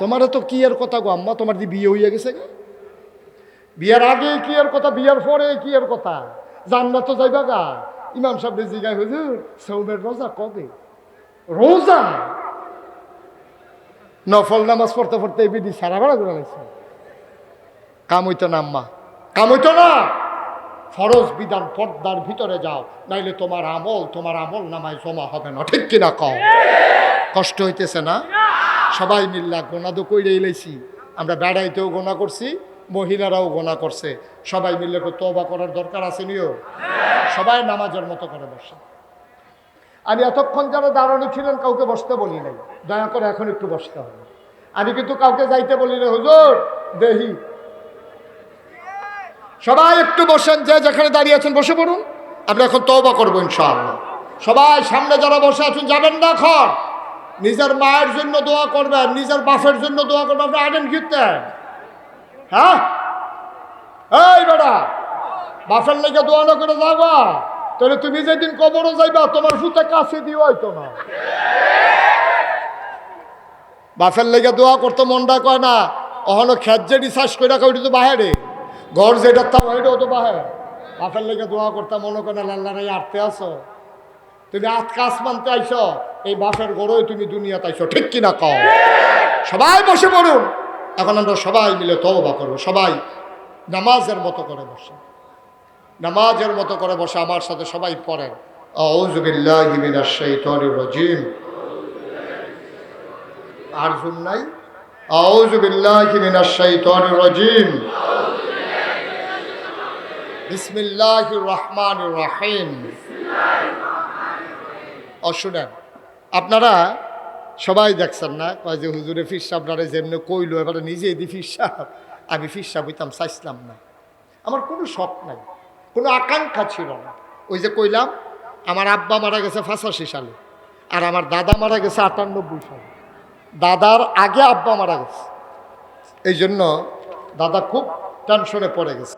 A: তোমারও তো কি এর কথা গো আম্মা? তোমার যে বিয়ে হইয়া গেছে, বিয়ার আগে কি এর কথা, বিয়ার পরে কি এর কথা? জান্নাত তো যাইবা গা। ইমাম সাহেব জিগায় হুজুর সৌমের রোজা কবে? রোজা নফল নামাজ পড়তে পড়তে বিধি সারা বেড়া করে লাগছে। কাম হইতো না আম্মা, কাম হইতো না। ফরজ বিধান পর্দার ভিতরে যাও, নাইলে তোমার আমল নামায় জমা হবে না, ঠিক কিনা কও? কষ্ট হইতেছে না? সবাই মিল্লা গোনা তো কইরেই লাইছি, আমরা বেড়াইতেও গোনা করছি, মহিলারাও গোনা করছে, সবাই মিললে তওবা করার দরকার আছে নিও। সবাই নামাজের মতো করে বসে। আমি এতক্ষণ যারা দাঁড়ানো ছিলেন কাউকে বসতে বলি নাই, দয়া করে এখন একটু বসতে হবে। আমি কিন্তু কাউকে যাইতে বলি না, হুজুর দেহি। সবাই একটু বসেন, যে যেখানে দাঁড়িয়ে আছেন বসে পড়ুন, আমরা এখন তওবা করবো ইনশাআল্লাহ। সবাই সামনে যারা বসে আছেন যাবেন না এখন। নিজের মায়ের জন্য দোয়া করবেন, নিজের বাপের জন্য দোয়া করবেন। আপনি আনেন কিনতে, হ্যাঁ এই বেটা, বাপের লেগে দোয়া না করে যাবা, তাহলে তুমি যেদিন কবরও যাইবা তোমার ফুতে কাছে দিও হয়তো না। বাপের লেগে দোয়া করতে মনটা কয় না, অহনো খেত যেটি চাষ করে রাখা ওইটা তো বাহারে, ঘর যেটা তাও ওইটাও তো বাহারে। বাপের লেগে দোয়া করতে মনে করে না, লাল্লার এই আটতে আসো, তুমি আজ কাজ মানতে আইসো, এই বাপের গড়ই তুমি দুনিয়াতে আইসো, ঠিক কিনা কও? সবাই বসে পড়ুন, এখন আমরা সবাই মিলে তওবা করবো। সবাই নামাজের মতো করে বসে, নামাজের মতো করে বসে আমার সাথে সবাই পড়েন আউযু বিল্লাহি মিনাশ শাইতানির রাজিম। আর শুন নাই? আউযু বিল্লাহি মিনাশ শাইতানির রাজিম, বিসমিল্লাহির রহমানির রহিম। শুনেন, আপনারা সবাই দেখছেন না, কয় যে হুজুরে ফির সাহেবরা যেমনি কইলো, এবারে নিজেই দি ফির সাহেব। আমি ফির সাহেব হইতাম চাইছিলাম না, আমার কোনো শখ নাই, কোনো আকাঙ্ক্ষা ছিল না। ওই যে কইলাম, আমার আব্বা মারা গেছে 85 সালে, আর আমার দাদা মারা গেছে 98 সালে। দাদার আগে আব্বা মারা গেছে, এই জন্য দাদা খুব টেনশনে পড়ে গেছে।